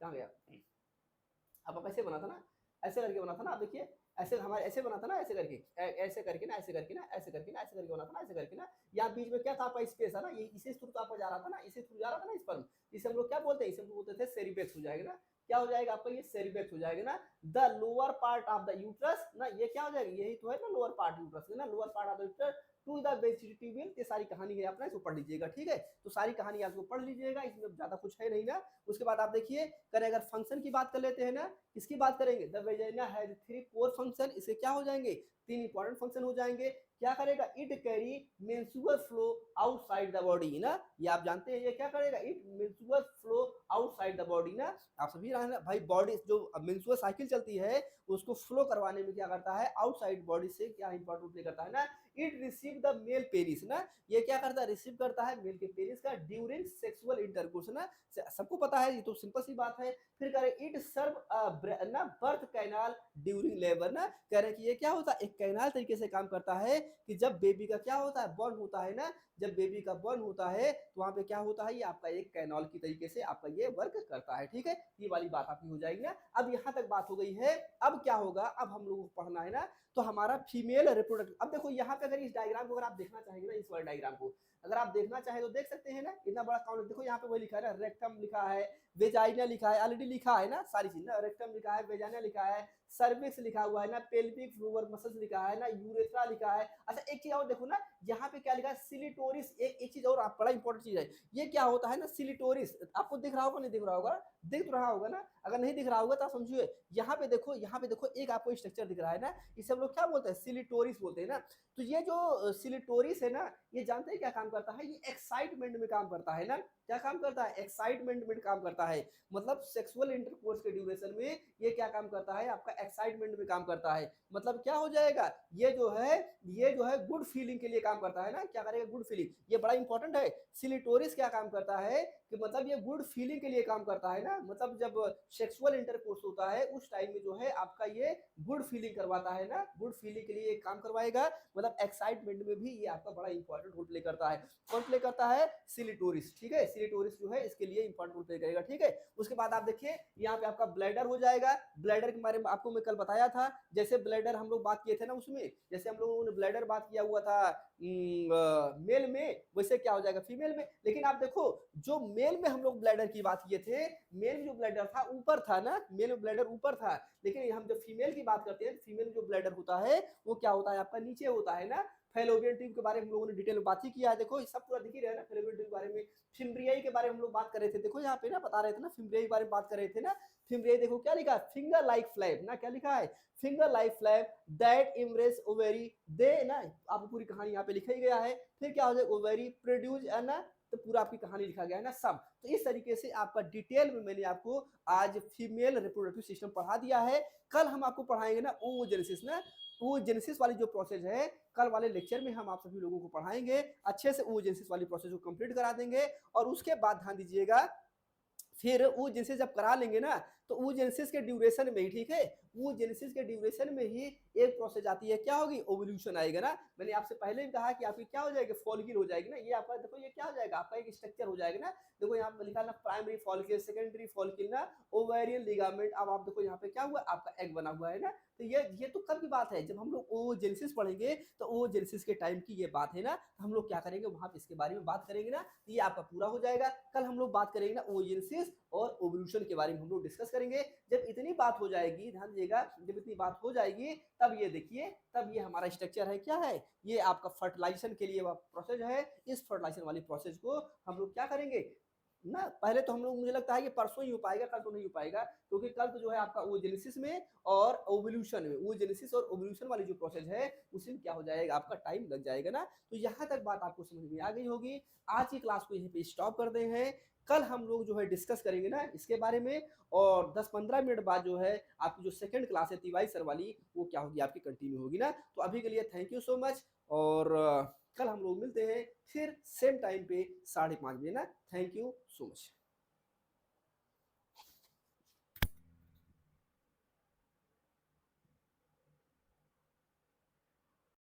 कहाँ गया, आपका ऐसे बना था ना, ऐसे करके बना था ना, आप देखिए ऐसे हमारे ऐसे बना था ना, ऐसे करके ऐसे करके ना, ऐसे करके ना, ऐसे करके ना, ऐसे करके बना था ना, ऐसे करके ना, यहाँ बीच में क्या था आपका स्पेस है ना, ये इसी थ्रू तो आपका जा रहा था ना, इसी थ्रू जा रहा था ना स्पर्म, इसे हम लोग क्या बोलते हैं, इसे हम लोग बोलते थे सेरिबेक्स हो जाएगा ना, क्या हो जाएगा आपका ये सेरिबेक्स हो जाएगा ना। The lower part of the uterus ना, ये क्या हो जाएगा, यही तो है ना लोअर पार्ट यूट्रस ना, lower part of the uterus to the vegetable, ये सारी कहानी है अपना, इसको पढ़ लीजिएगा, ठीक है। तो सारी कहानी आपको पढ़ लीजिएगा, इसमें ज्यादा कुछ है नहीं ना। उसके बाद आप देखिए, करें अगर फंक्शन की बात कर लेते हैं ना, किसकी बात करेंगे, the vagina has 3 core function, इसे क्या हो जाएंगे, 3 इंपॉर्टेंट फंक्शन हो जाएंगे। क्या करेगा, it carry menstrual flow outside the body ना, ये आप जानते हैं, ये क्या करेगा, it menstrual flow outside the body ना। आप सभी ना भाई, बॉडी जो मेंस्ट्रुअल साइकिल चलती है उसको फ्लो करवाने में क्या करता है, आउटसाइड बॉडी से क्या इंपॉर्टेंट प्ले करता है ना। It receive the male penis ना, ये क्या करता है, रिसीव करता है मेल के पेनिस का ड्यूरिंग सेक्सुअल इंटरकोर्स ना, सबको पता है, ये तो सिंपल सी बात है। फिर कह रहे इट सर्व ना बर्थ कैनाल ड्यूरिंग लेबर ना, कह रहे कि ये क्या होता है, एक कैनाल तरीके से काम करता है, कि जब बेबी का क्या होता है, बॉर्न होता है ना, जब बेबी का बॉर्न होता है तो वहां पे क्या होता है, ये आपका एक कैनाल की तरीके से आपका ये वर्क करता है, ठीक है। ये वाली बात आपकी हो जाएगी ना। अब यहाँ तक बात हो गई है, अब क्या होगा, अब हम लोगों को पढ़ना है ना, तो हमारा फीमेल रिप्रोडक्टिव, अब देखो यहाँ पे अगर इस डायग्राम को अगर आप देखना चाहेंगे ना, इस वाले डायग्राम को अगर आप देखना चाहें तो देख सकते हैं ना, इतना बड़ा काउंट देखो, यहाँ पे वही लिखा है ना, रेक्टम लिखा है, वेजाइना लिखा है, ऑलरेडी लिखा है ना सारी चीज ना, रेक्टम लिखा है, वेजाइना लिखा है, सर्विक्स लिखा हुआ है ना, पेल्विक फ्लोर मसल्स लिखा है ना, यूरेथ्रा लिखा है। अच्छा एक चीज और देखो ना, यहाँ पे क्या लिखा है, सिलिटोरिस, एक चीज और बड़ा इंपॉर्टेंट चीज है, ये क्या होता है ना सिलिटोरिस, आपको दिख रहा होगा, नहीं दिख रहा होगा, दिख तो रहा होगा ना, अगर नहीं दिख रहा होगा तो आप समझिए, यहाँ पे देखो, यहाँ पे देखो एक आपको स्ट्रक्चर दिख रहा है ना, इसे हम लोग क्या बोलते हैं, सिलिटोरिस बोलते हैं ना। तो ये जो सिलिटोरिस है ना, ये जानते हैं क्या काम करता है, ये एक्साइटमेंट में काम करता है ना, क्या काम करता है, एक्साइटमेंट में काम करता है, मतलब सेक्सुअल इंटरकोर्स के ड्यूरेशन में ये क्या काम करता है, आपका एक्साइटमेंट में काम करता है, मतलब क्या हो जाएगा, ये जो है गुड फीलिंग के लिए काम करता है ना, क्या करेगा, गुड फीलिंग, ये बड़ा इंपॉर्टेंट है। सिलिटोरिस क्या काम करता है, कि मतलब ये गुड फीलिंग के लिए काम करता है ना, मतलब जब सेक्सुअल इंटरकोर्स होता है उस टाइम में जो है आपका ये गुड फीलिंग करवाता है ना, गुड फीलिंग के लिए काम करवाएगा, मतलब एक्साइटमेंट में भी ये आपका बड़ा इंपॉर्टेंट रोल प्ले करता है। कौन प्ले करता है, सिलिटोरिस, ठीक है, सिलिटोरिस जो है इसके लिए इंपॉर्टेंट रोल प्ले करेगा, ठीक है। उसके बाद आप देखिए यहाँ पे आपका ब्लैडर हो जाएगा, ब्लैडर के बारे में आपको मैं कल बताया था, जैसे ब्लैडर हम लोग बात किए थे ना उसमें, जैसे हम लोगों ने ब्लैडर बात किया हुआ था मेल में, वैसे क्या हो जाएगा फीमेल में। लेकिन आप देखो, जो मेल में हम लोग ब्लैडर की बात किए थे, मेल जो ब्लैडर था ऊपर था ना, मेल में ब्लैडर ऊपर था, लेकिन हम जब फीमेल की बात करते हैं, फीमेल जो ब्लैडर होता है वो क्या होता है आपका नीचे होता है ना। फेलोपियन ट्यूब के बारे में हम लोगों ने डिटेल में बात ही किया है, देखो ये सब पूरा दिख ही रहा है ना, फेलोपियन ट्यूब के बारे में, फिम्ब्रियाई के बारे में हम लोग बात कर रहे थे, देखो यहाँ पे ना बता रहे थे ना, फिम्ब्रियाई के बारे में बात कर रहे थे ना। फिम्ब्रियाई देखो क्या लिखा है, फिंगर लाइक फ्लैप ना, क्या लिखा है, finger like flap that impress ovary दे ना, आपको पूरी कहानी यहाँ पे लिखा ही गया है। फिर क्या हो जाएगा, ओवेरी प्रोड्यूस है ना, तो पूरा आपकी कहानी लिखा गया है ना सब। तो इस तरीके से आपका डिटेल में मैंने आपको आज फीमेल रिप्रोडक्टिव सिस्टम पढ़ा दिया है। कल हम आपको पढ़ाएंगे ना oogenesis ना, oogenesis वाली जो प्रोसेस है, कल वाले लेक्चर में हम आप सभी लोगों को पढ़ाएंगे, अच्छे से oogenesis वाली प्रोसेस को कंप्लीट करा देंगे। और उसके बाद ध्यान दीजिएगा, फिर oogenesis जब करा लेंगे ना, तो oogenesis के ड्यूरेशन में ही, ठीक है, oogenesis के ड्यूरेशन में ही एक प्रोसेस आती है, क्या होगी, ओवल्यूशन आएगा ना। मैंने आपसे पहले भी कहा कि आपकी क्या हो जाएगी, फॉलिकल हो जाएगी ना, ये आपका देखो ये क्या हो जाएगा, आपका एक स्ट्रक्चर हो जाएगा ना। देखो यहाँ पे लिखा ना, प्राइमरी फॉलिकल, सेकेंडरी फॉलिकल ना, ओवेरियन लिगामेंट। अब आप देखो यहाँ पे क्या हुआ, आपका एग बना हुआ है ना। तो ये तो कब की बात है, जब हम लोग oogenesis पढ़ेंगे, तो oogenesis के टाइम की ये बात है ना, तो हम लोग क्या करेंगे वहां पे इसके बारे में बात करेंगे ना, तो ये आपका पूरा हो जाएगा। कल हम लोग बात करेंगे ना oogenesis और ओवल्यूशन के बारे में हम लोग डिस्कस करेंगे। जब इतनी बात हो जाएगी, ध्यान दीजिएगा, जब इतनी बात हो जाएगी, तब ये देखिए, तब ये हमारा स्ट्रक्चर है, क्या है, ये आपका फर्टिलाइजेशन के लिए प्रोसेस है। इस फर्टिलाइजेशन वाली प्रोसेस को हम लोग क्या करेंगे, ना पहले तो हम लोग मुझे लगता है कि परसों ही हो पाएगा, कल तो नहीं हो पाएगा क्योंकि कल तो जो है आपका ओजेनेसिस में और ओवोल्यूशन में, ओजेनेसिस और ओवोल्यूशन वाली जो प्रोसेस है उसी में क्या हो जाएगा, आपका टाइम लग जाएगा ना। तो यहाँ तक बात आपको समझ में आ गई होगी। आज की क्लास को यहीं पे स्टॉप करते हैं। कल हम लोग जो है डिस्कस करेंगे ना इसके बारे में, और 10-15 मिनट बाद जो है आपकी जो सेकंड क्लास है तिवारी सर वाली वो क्या होगी, आपकी कंटिन्यू होगी ना। तो अभी के लिए थैंक यू सो मच, और कल हम लोग मिलते हैं फिर सेम टाइम पे 5:30 बजे ना। Thank you so much.